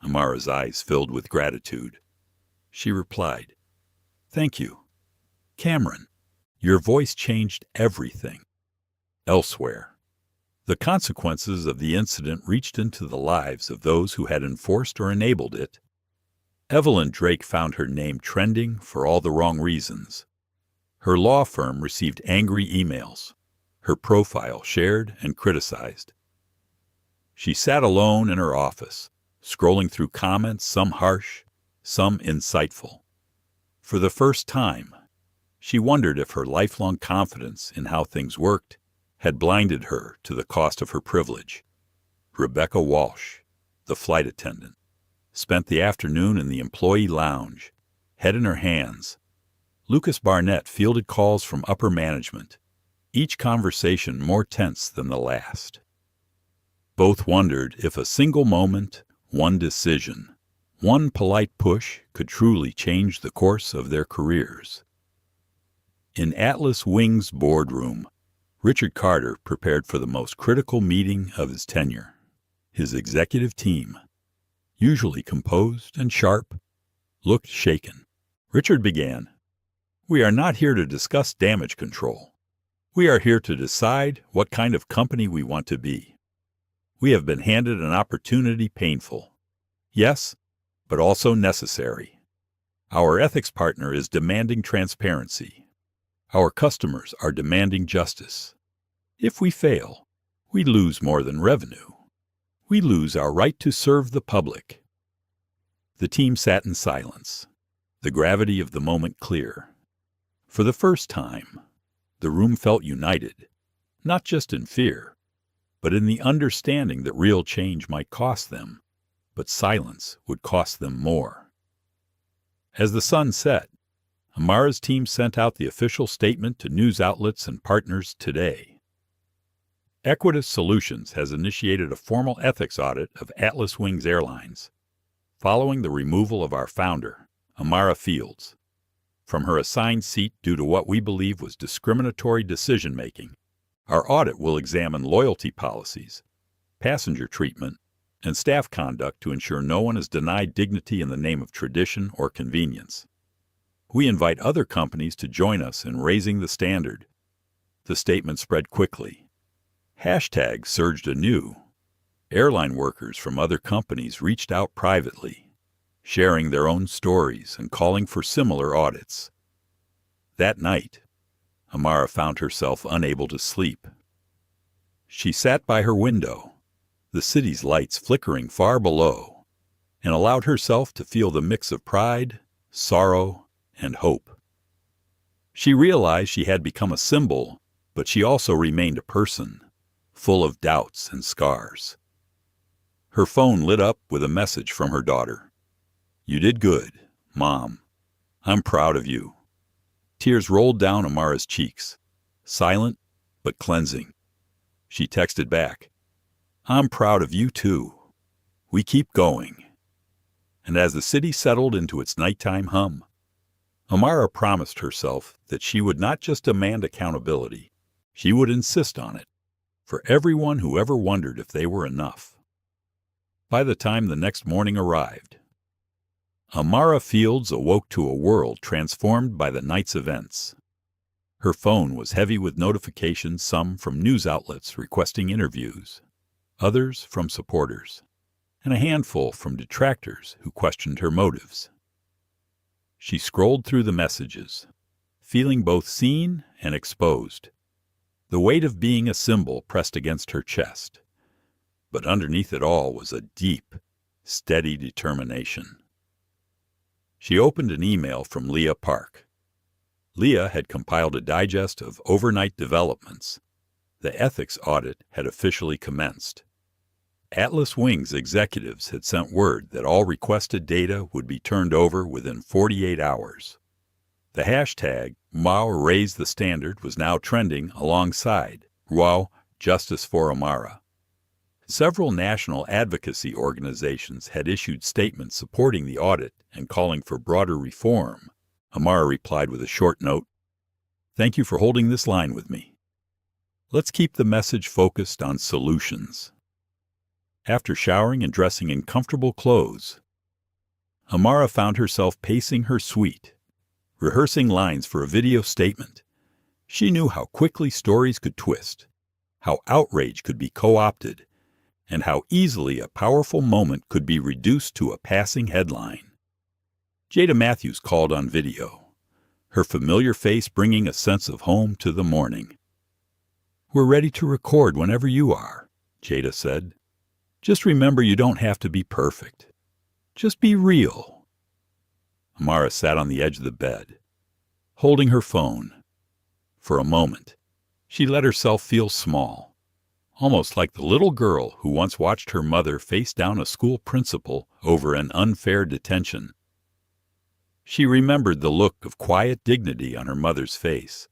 S1: Amara's eyes filled with gratitude. She replied, Thank you. Cameron, your voice changed everything. Elsewhere, The consequences of the incident reached into the lives of those who had enforced or enabled it. Evelyn Drake found her name trending for all the wrong reasons. Her law firm received angry emails, her profile shared and criticized. She sat alone in her office, scrolling through comments, some harsh, some insightful. For the first time, she wondered if her lifelong confidence in how things worked had blinded her to the cost of her privilege. Rebecca Walsh, the flight attendant, spent the afternoon in the employee lounge, head in her hands. Lucas Barnett fielded calls from upper management, each conversation more tense than the last. Both wondered if a single moment, one decision, one polite push could truly change the course of their careers. In Atlas Wing's boardroom, Richard Carter prepared for the most critical meeting of his tenure. His executive team, usually composed and sharp, looked shaken. Richard began, "We are not here to discuss damage control. We are here to decide what kind of company we want to be. We have been handed an opportunity painful. Yes, but also necessary. Our ethics partner is demanding transparency. Our customers are demanding justice. If we fail, we lose more than revenue. We lose our right to serve the public." The team sat in silence, the gravity of the moment clear. For the first time, the room felt united, not just in fear, but in the understanding that real change might cost them, but silence would cost them more. As the sun set, Amara's team sent out the official statement to news outlets and partners today. Equitas Solutions has initiated a formal ethics audit of Atlas Wings Airlines, following the removal of our founder, Amara Fields, from her assigned seat due to what we believe was discriminatory decision-making. Our audit will examine loyalty policies, passenger treatment, and staff conduct to ensure no one is denied dignity in the name of tradition or convenience. We invite other companies to join us in raising the standard. The statement spread quickly. Hashtags surged anew. Airline workers from other companies reached out privately, sharing their own stories and calling for similar audits. That night, Amara found herself unable to sleep. She sat by her window, the city's lights flickering far below, and allowed herself to feel the mix of pride, sorrow, and hope. She realized she had become a symbol, but she also remained a person, full of doubts and scars. Her phone lit up with a message from her daughter. "You did good, Mom. I'm proud of you." Tears rolled down Amara's cheeks, silent but cleansing. She texted back, "I'm proud of you too. We keep going." And as the city settled into its nighttime hum, Amara promised herself that she would not just demand accountability, she would insist on it, for everyone who ever wondered if they were enough. By the time the next morning arrived, Amara Fields awoke to a world transformed by the night's events. Her phone was heavy with notifications, some from news outlets requesting interviews, others from supporters, and a handful from detractors who questioned her motives. She scrolled through the messages, feeling both seen and exposed. The weight of being a symbol pressed against her chest. But underneath it all was a deep, steady determination. She opened an email from Leah Park. Leah had compiled a digest of overnight developments. The ethics audit had officially commenced. Atlas Wings executives had sent word that all requested data would be turned over within 48 hours. The hashtag Wow Raise the Standard was now trending alongside Wow Justice for Amara. Several national advocacy organizations had issued statements supporting the audit and calling for broader reform. Amara replied with a short note, "Thank you for holding this line with me. Let's keep the message focused on solutions." After showering and dressing in comfortable clothes, Amara found herself pacing her suite, rehearsing lines for a video statement. She knew how quickly stories could twist, how outrage could be co-opted, and how easily a powerful moment could be reduced to a passing headline. Jada Matthews called on video, her familiar face bringing a sense of home to the morning. "We're ready to record whenever you are," Jada said. "Just remember you don't have to be perfect. Just be real." Amara sat on the edge of the bed, holding her phone. For a moment, she let herself feel small, almost like the little girl who once watched her mother face down a school principal over an unfair detention. She remembered the look of quiet dignity on her mother's face,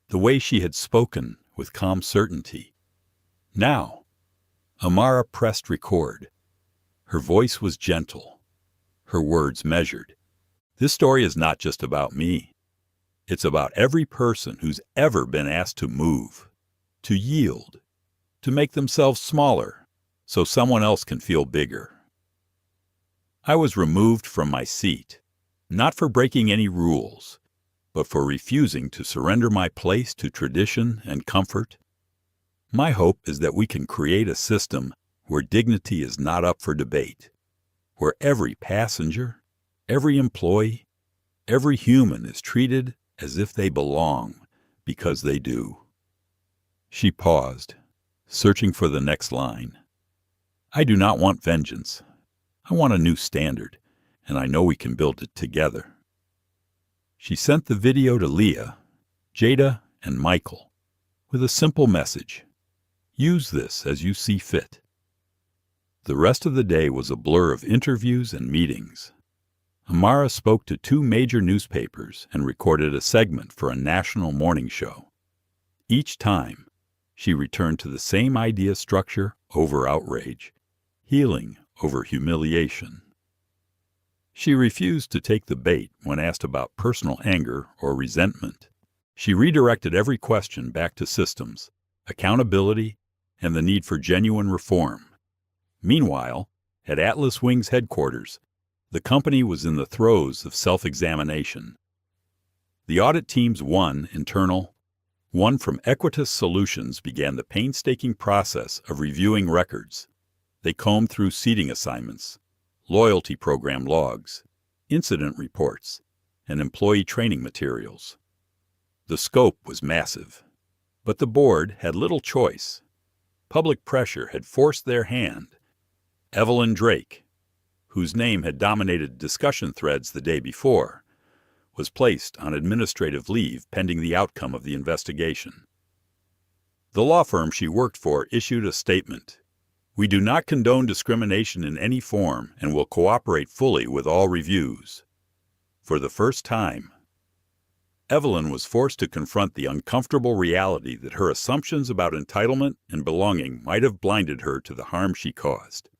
S1: the way she had spoken with calm certainty. Now, Amara pressed record. Her voice was gentle, her words measured. "This story is not just about me. It's about every person who's ever been asked to move, to yield, to make themselves smaller so someone else can feel bigger. I was removed from my seat, not for breaking any rules, but for refusing to surrender my place to tradition and comfort. My hope is that we can create a system where dignity is not up for debate, where every passenger, every employee, every human is treated as if they belong, because they do." She paused, searching for the next line. "I do not want vengeance. I want a new standard, and I know we can build it together." She sent the video to Leah, Jada, and Michael with a simple message: "Use this as you see fit." The rest of the day was a blur of interviews and meetings. Amara spoke to 2 major newspapers and recorded a segment for a national morning show. Each time, she returned to the same idea structure over outrage, healing over humiliation. She refused to take the bait when asked about personal anger or resentment. She redirected every question back to systems, accountability, and the need for genuine reform. Meanwhile, at Atlas Wing's headquarters, the company was in the throes of self-examination. The audit teams, one internal, one from Equitas Solutions, began the painstaking process of reviewing records. They combed through seating assignments, loyalty program logs, incident reports, and employee training materials. The scope was massive, but the board had little choice. Public pressure had forced their hand. Evelyn Drake, whose name had dominated discussion threads the day before, was placed on administrative leave pending the outcome of the investigation. The law firm she worked for issued a statement: "We do not condone discrimination in any form and will cooperate fully with all reviews." For the first time, Evelyn was forced to confront the uncomfortable reality that her assumptions about entitlement and belonging might have blinded her to the harm she caused.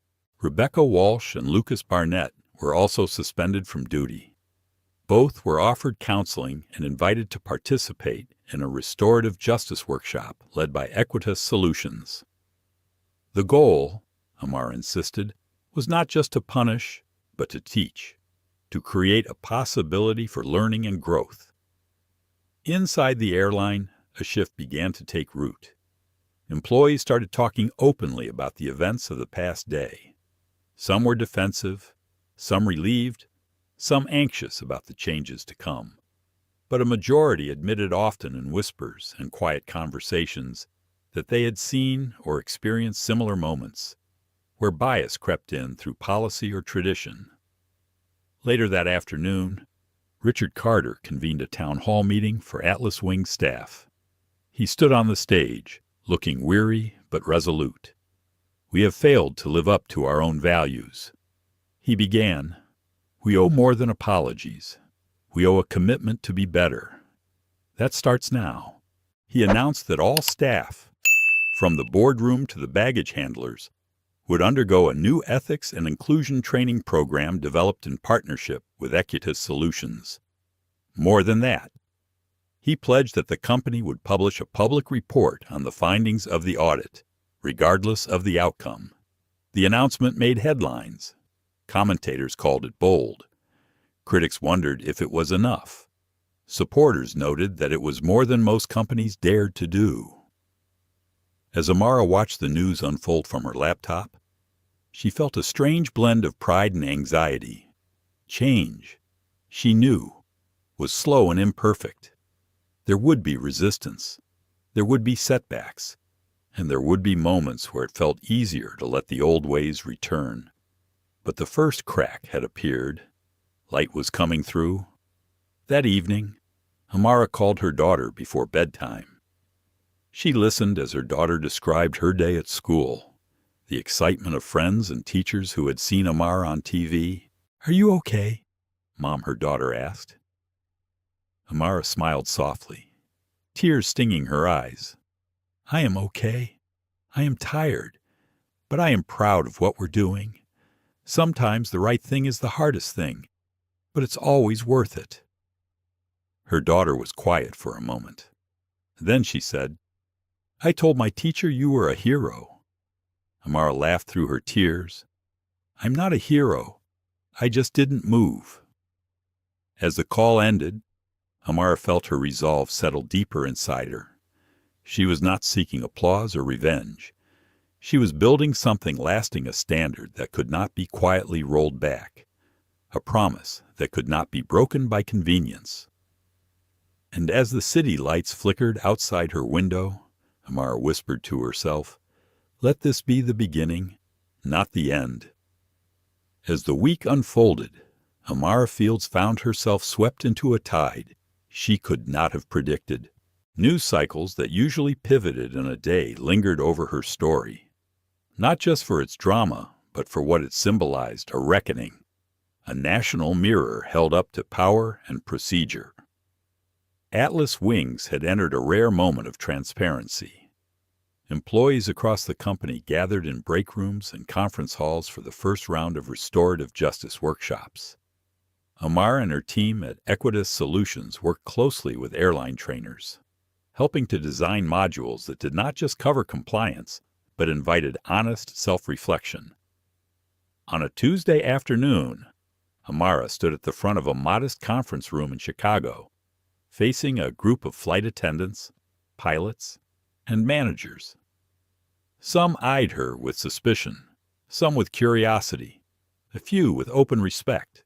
S1: Rebecca Walsh and Lucas Barnett were also suspended from duty. Both were offered counseling and invited to participate in a restorative justice workshop led by Equitas Solutions. The goal, Amara insisted, was not just to punish, but to teach, to create a possibility for learning and growth. Inside the airline, a shift began to take root. Employees started talking openly about the events of the past day. Some were defensive, some relieved, some anxious about the changes to come. But a majority admitted often in whispers and quiet conversations that they had seen or experienced similar moments, where bias crept in through policy or tradition. Later that afternoon, Richard Carter convened a town hall meeting for Atlas Wing staff. He stood on the stage, looking weary but resolute. "We have failed to live up to our own values." He began, "We owe more than apologies. We owe a commitment to be better. That starts now." He announced that all staff, from the boardroom to the baggage handlers, would undergo a new ethics and inclusion training program developed in partnership with Equitas Solutions. More than that, he pledged that the company would publish a public report on the findings of the audit, regardless of the outcome. The announcement made headlines. Commentators called it bold. Critics wondered if it was enough. Supporters noted that it was more than most companies dared to do. As Amara watched the news unfold from her laptop, she felt a strange blend of pride and anxiety. Change, she knew, was slow and imperfect. There would be resistance, there would be setbacks, and there would be moments where it felt easier to let the old ways return. But the first crack had appeared. Light was coming through. That evening, Amara called her daughter before bedtime. She listened as her daughter described her day at school, the excitement of friends and teachers who had seen Amara on TV. "Are you okay?" Mom, her daughter asked. Amara smiled softly, tears stinging her eyes. "I am okay. I am tired, but I am proud of what we're doing. Sometimes the right thing is the hardest thing, but it's always worth it." Her daughter was quiet for a moment. Then she said, "I told my teacher you were a hero." Amara laughed through her tears. "I'm not a hero. I just didn't move." As the call ended, Amara felt her resolve settle deeper inside her. She was not seeking applause or revenge. She was building something lasting, a standard that could not be quietly rolled back, a promise that could not be broken by convenience. And as the city lights flickered outside her window, Amara whispered to herself, "Let this be the beginning, not the end." As the week unfolded, Amara Fields found herself swept into a tide she could not have predicted. News cycles that usually pivoted in a day lingered over her story, not just for its drama, but for what it symbolized, a reckoning, a national mirror held up to power and procedure. Atlas Wings had entered a rare moment of transparency. Employees across the company gathered in break rooms and conference halls for the first round of restorative justice workshops. Amara and her team at Equitas Solutions worked closely with airline trainers, helping to design modules that did not just cover compliance, but invited honest self-reflection. On a Tuesday afternoon, Amara stood at the front of a modest conference room in Chicago, facing a group of flight attendants, pilots, and managers. Some eyed her with suspicion, some with curiosity, a few with open respect.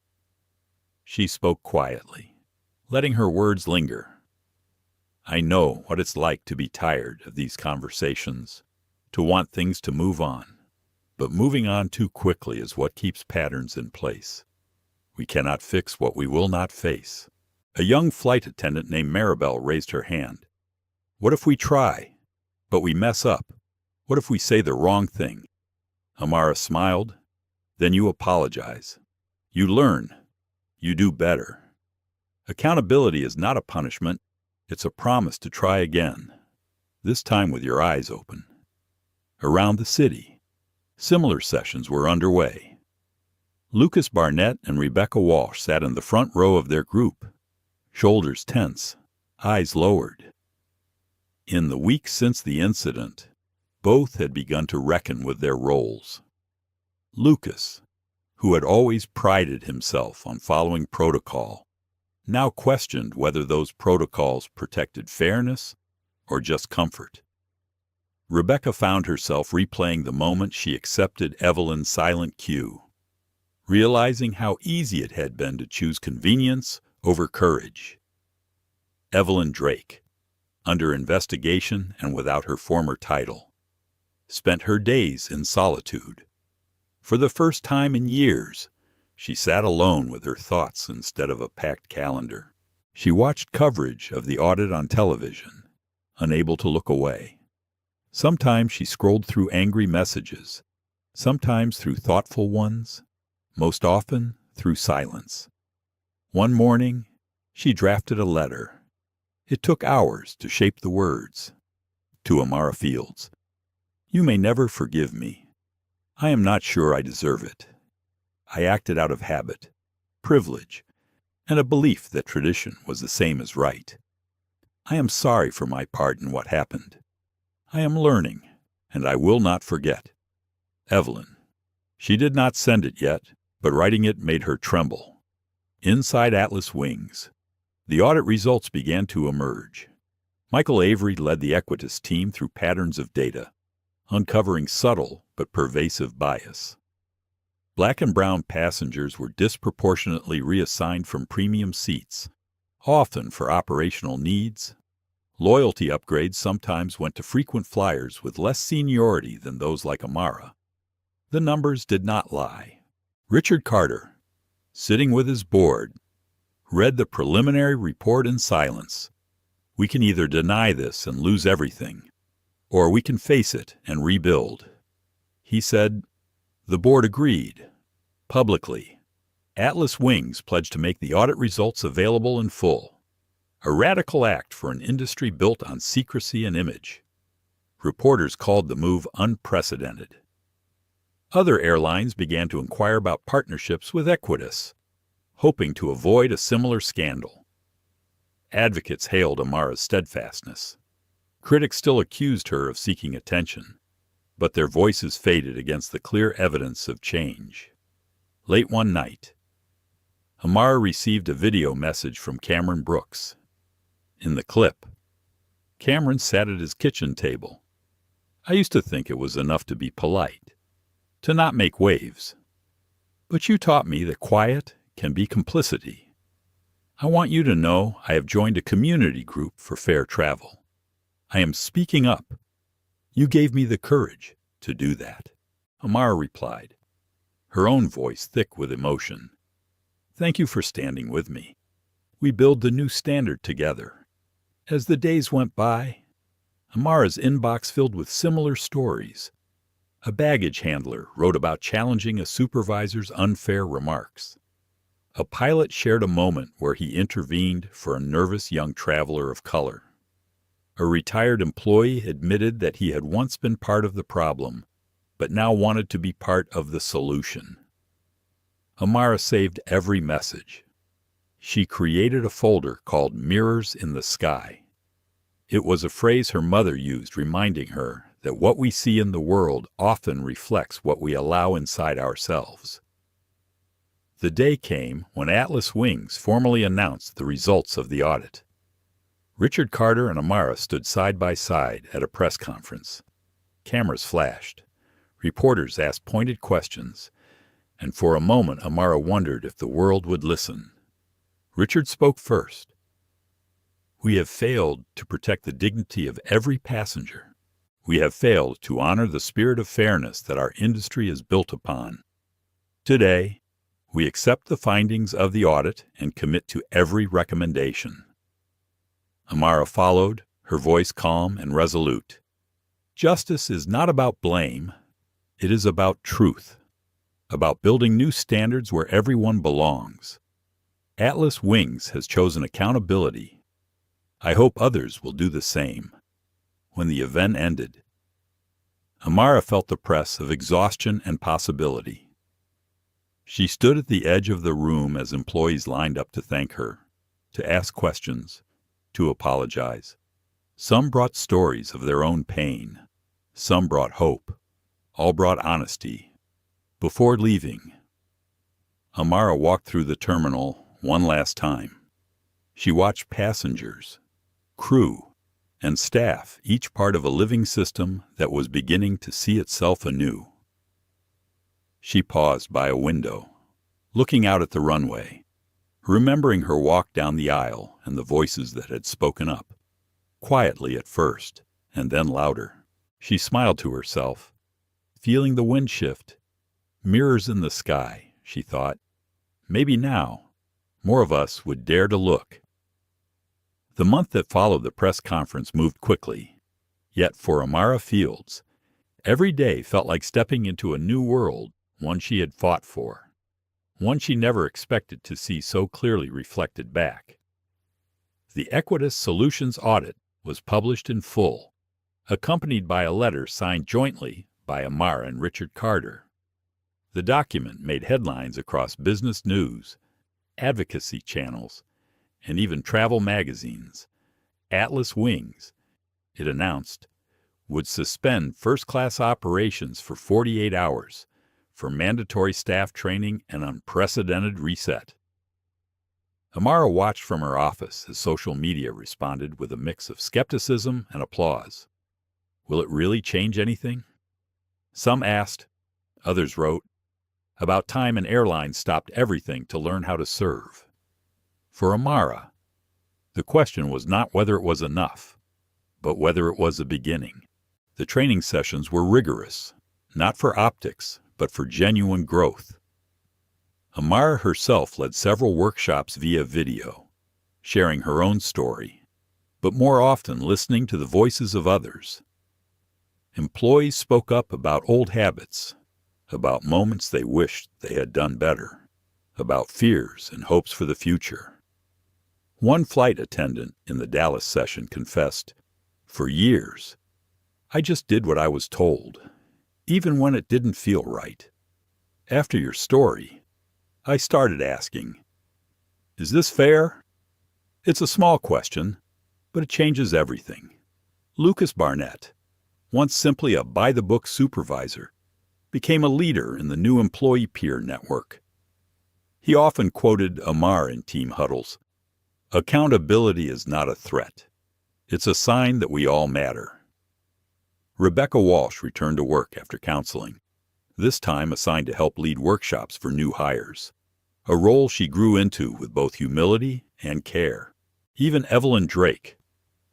S1: She spoke quietly, letting her words linger. "I know what it's like to be tired of these conversations, to want things to move on. But moving on too quickly is what keeps patterns in place. We cannot fix what we will not face." A young flight attendant named Maribel raised her hand. "What if we try, but we mess up? What if we say the wrong thing?" Amara smiled. "Then you apologize. You learn. You do better. Accountability is not a punishment. It's a promise to try again, this time with your eyes open." Around the city, similar sessions were underway. Lucas Barnett and Rebecca Walsh sat in the front row of their group, shoulders tense, eyes lowered. In the weeks since the incident, both had begun to reckon with their roles. Lucas, who had always prided himself on following protocol, now questioned whether those protocols protected fairness or just comfort. Rebecca found herself replaying the moment she accepted Evelyn's silent cue, realizing how easy it had been to choose convenience over courage. Evelyn Drake, under investigation and without her former title, spent her days in solitude. For the first time in years, she sat alone with her thoughts instead of a packed calendar. She watched coverage of the audit on television, unable to look away. Sometimes she scrolled through angry messages, sometimes through thoughtful ones, most often through silence. One morning, she drafted a letter. It took hours to shape the words. To Amara Fields, "You may never forgive me. I am not sure I deserve it. I acted out of habit, privilege, and a belief that tradition was the same as right. I am sorry for my part in what happened. I am learning, and I will not forget. Evelyn." She did not send it yet, but writing it made her tremble. Inside Atlas Wings, the audit results began to emerge. Michael Avery led the Equitas team through patterns of data, uncovering subtle but pervasive bias. Black and brown passengers were disproportionately reassigned from premium seats, often for operational needs. Loyalty upgrades sometimes went to frequent flyers with less seniority than those like Amara. The numbers did not lie. Richard Carter, sitting with his board, read the preliminary report in silence. We can either deny this and lose everything, or we can face it and rebuild. He said. The board agreed. Publicly, Atlas Wings pledged to make the audit results available in full, a radical act for an industry built on secrecy and image. Reporters called the move unprecedented. Other airlines began to inquire about partnerships with Equitas, hoping to avoid a similar scandal. Advocates hailed Amara's steadfastness. Critics still accused her of seeking attention, but their voices faded against the clear evidence of change. Late one night, Amara received a video message from Cameron Brooks. In the clip, Cameron sat at his kitchen table. I used to think it was enough to be polite, to not make waves. But you taught me that quiet can be complicity. I want you to know I have joined a community group for fair travel. I am speaking up. You gave me the courage to do that. Amara replied, her own voice thick with emotion. Thank you for standing with me. We build the new standard together. As the days went by, Amara's inbox filled with similar stories. A baggage handler wrote about challenging a supervisor's unfair remarks. A pilot shared a moment where he intervened for a nervous young traveler of color. A retired employee admitted that he had once been part of the problem, but now wanted to be part of the solution. Amara saved every message. She created a folder called Mirrors in the Sky. It was a phrase her mother used, reminding her that what we see in the world often reflects what we allow inside ourselves. The day came when Atlas Wings formally announced the results of the audit. Richard Carter and Amara stood side by side at a press conference. Cameras flashed. Reporters asked pointed questions, and for a moment Amara wondered if the world would listen. Richard spoke first. We have failed to protect the dignity of every passenger. We have failed to honor the spirit of fairness that our industry is built upon. Today, we accept the findings of the audit and commit to every recommendation. Amara followed, her voice calm and resolute. Justice is not about blame. It is about truth, about building new standards where everyone belongs. Atlas Wings has chosen accountability. I hope others will do the same. When the event ended, Amara felt the press of exhaustion and possibility. She stood at the edge of the room as employees lined up to thank her, to ask questions, to apologize. Some brought stories of their own pain. Some brought hope. All brought honesty. Before leaving, Amara walked through the terminal one last time. She watched passengers, crew, and staff, each part of a living system that was beginning to see itself anew. She paused by a window, looking out at the runway, remembering her walk down the aisle and the voices that had spoken up, quietly at first, and then louder. She smiled to herself, feeling the wind shift. Mirrors in the sky, she thought. Maybe now, more of us would dare to look. The month that followed the press conference moved quickly. Yet for Amara Fields, every day felt like stepping into a new world, one she had fought for, one she never expected to see so clearly reflected back. The Equitas Solutions Audit was published in full, accompanied by a letter signed jointly by Amara and Richard Carter. The document made headlines across business news, advocacy channels, and even travel magazines. Atlas Wings, it announced, would suspend first-class operations for 48 hours for mandatory staff training and unprecedented reset. Amara watched from her office as social media responded with a mix of skepticism and applause. Will it really change anything? Some asked, others wrote, about time an airline stopped everything to learn how to serve. For Amara, the question was not whether it was enough, but whether it was a beginning. The training sessions were rigorous, not for optics, but for genuine growth. Amara herself led several workshops via video, sharing her own story, but more often listening to the voices of others. Employees spoke up about old habits, about moments they wished they had done better, about fears and hopes for the future. One flight attendant in the Dallas session confessed, "For years, I just did what I was told, even when it didn't feel right. After your story, I started asking, is this fair?" It's a small question, but it changes everything. Lucas Barnett, once simply a by-the-book supervisor, became a leader in the new employee peer network. He often quoted Amar in team huddles, "Accountability is not a threat. It's a sign that we all matter." Rebecca Walsh returned to work after counseling, this time assigned to help lead workshops for new hires, a role she grew into with both humility and care. Even Evelyn Drake,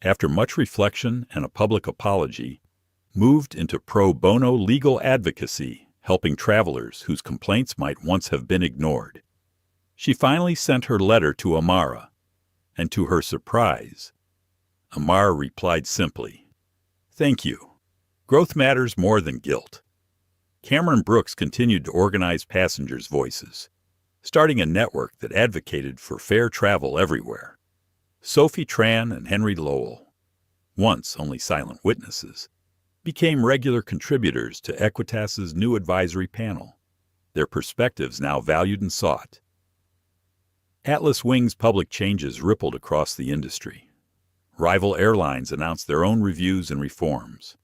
S1: after much reflection and a public apology, moved into pro bono legal advocacy, helping travelers whose complaints might once have been ignored. She finally sent her letter to Amara, and to her surprise, Amara replied simply, "Thank you. Growth matters more than guilt." Cameron Brooks continued to organize passengers' voices, starting a network that advocated for fair travel everywhere. Sophie Tran and Henry Lowell, once only silent witnesses, became regular contributors to Equitas's new advisory panel, their perspectives now valued and sought. Atlas Wing's public changes rippled across the industry. Rival airlines announced their own reviews and reforms.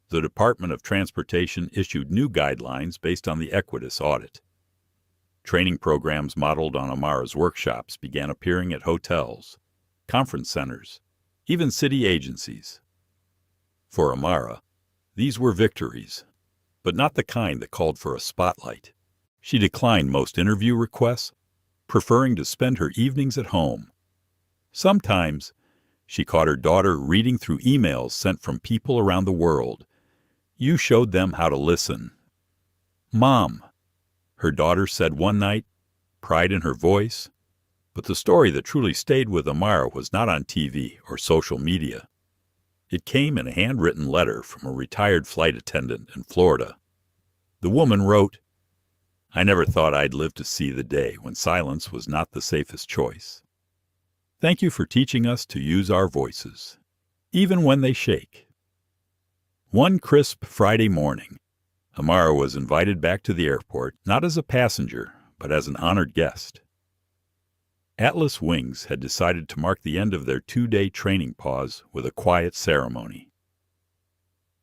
S1: The Department of Transportation issued new guidelines based on the Equitas audit. Training programs modeled on Amara's workshops began appearing at hotels, conference centers, even city agencies. For Amara, these were victories, but not the kind that called for a spotlight. She declined most interview requests, preferring to spend her evenings at home. Sometimes, she caught her daughter reading through emails sent from people around the world. "You showed them how to listen." "Mom," her daughter said one night, pride in her voice. But the story that truly stayed with Amara was not on TV or social media. It came in a handwritten letter from a retired flight attendant in Florida. The woman wrote, "I never thought I'd live to see the day when silence was not the safest choice. Thank you for teaching us to use our voices, even when they shake." One crisp Friday morning, Amara was invited back to the airport, not as a passenger, but as an honored guest. Atlas Wings had decided to mark the end of their 2-day training pause with a quiet ceremony.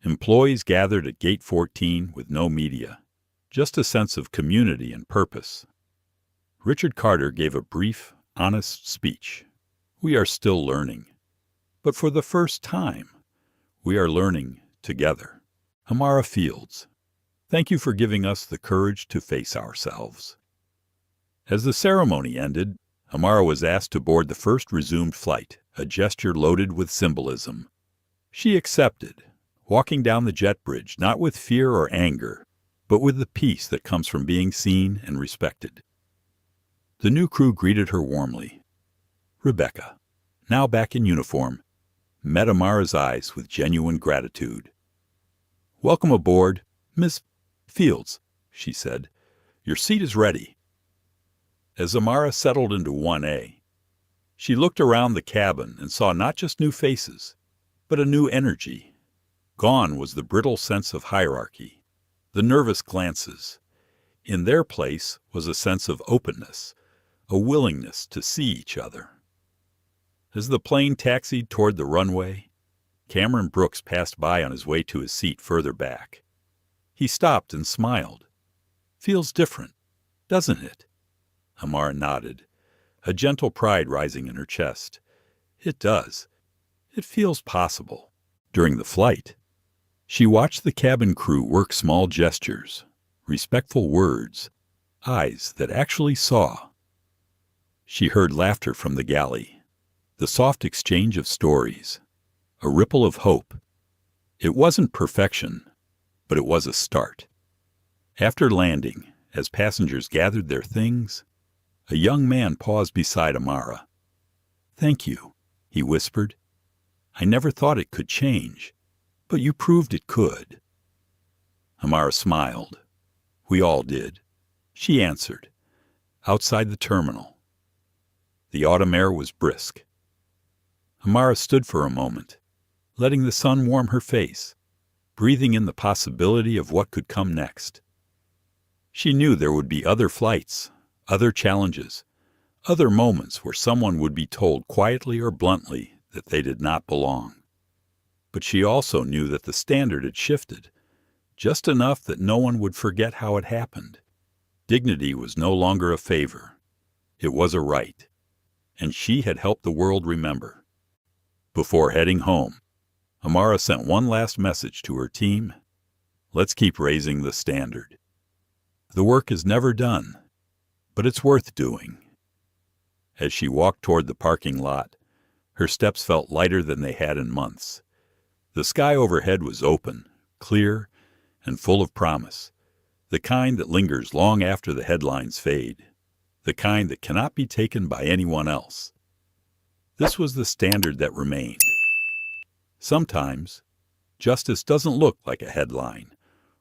S1: Employees gathered at Gate 14 with no media, just a sense of community and purpose. Richard Carter gave a brief, honest speech. "We are still learning, but for the first time, we are learning together." Amara Fields, thank you for giving us the courage to face ourselves. As the ceremony ended, Amara was asked to board the first resumed flight, a gesture loaded with symbolism. She accepted, walking down the jet bridge not with fear or anger, but with the peace that comes from being seen and respected. The new crew greeted her warmly. Rebecca, now back in uniform, met Amara's eyes with genuine gratitude. "Welcome aboard, Miss Fields," she said. "Your seat is ready." As Amara settled into 1A, she looked around the cabin and saw not just new faces, but a new energy. Gone was the brittle sense of hierarchy, the nervous glances. In their place was a sense of openness, a willingness to see each other. As the plane taxied toward the runway, Cameron Brooks passed by on his way to his seat further back. He stopped and smiled. "Feels different, doesn't it?" Amara nodded, a gentle pride rising in her chest. "It does. It feels possible." During the flight, She watched the cabin crew work small gestures, respectful words, eyes that actually saw. She heard laughter from the galley, the soft exchange of stories, a ripple of hope. It wasn't perfection, but it was a start. After landing, as passengers gathered their things, a young man paused beside Amara. "Thank you," he whispered. "I never thought it could change, but you proved it could." Amara smiled. "We all did," she answered. Outside the terminal, the autumn air was brisk. Amara stood for a moment, letting the sun warm her face, breathing in the possibility of what could come next. She knew there would be other flights, other challenges, other moments where someone would be told quietly or bluntly that they did not belong. But she also knew that the standard had shifted, just enough that no one would forget how it happened. Dignity was no longer a favor. It was a right, and she had helped the world remember. Before heading home, Amara sent one last message to her team. Let's keep raising the standard. The work is never done, but it's worth doing. As she walked toward the parking lot, her steps felt lighter than they had in months. The sky overhead was open, clear, and full of promise, the kind that lingers long after the headlines fade, the kind that cannot be taken by anyone else. This was the standard that remained. Sometimes, justice doesn't look like a headline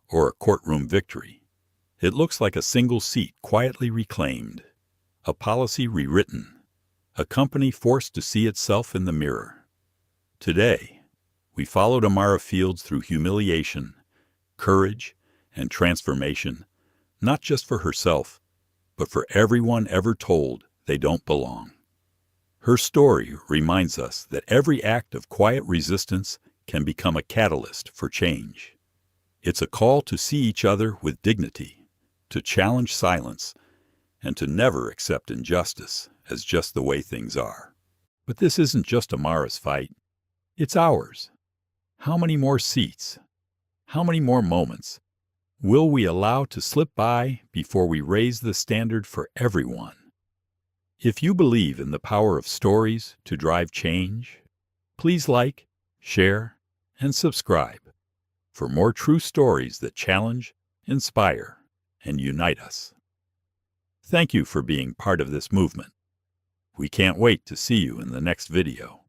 S1: or a courtroom victory. It looks like a single seat quietly reclaimed, a policy rewritten, a company forced to see itself in the mirror. Today, we followed Amara Fields through humiliation, courage, and transformation, not just for herself, but for everyone ever told they don't belong. Her story reminds us that every act of quiet resistance can become a catalyst for change. It's a call to see each other with dignity, to challenge silence, and to never accept injustice as just the way things are. But this isn't just Amara's fight. It's ours. How many more seats, how many more moments will we allow to slip by before we raise the standard for everyone? If you believe in the power of stories to drive change, please like, share, and subscribe for more true stories that challenge, inspire, and unite us. Thank you for being part of this movement. We can't wait to see you in the next video.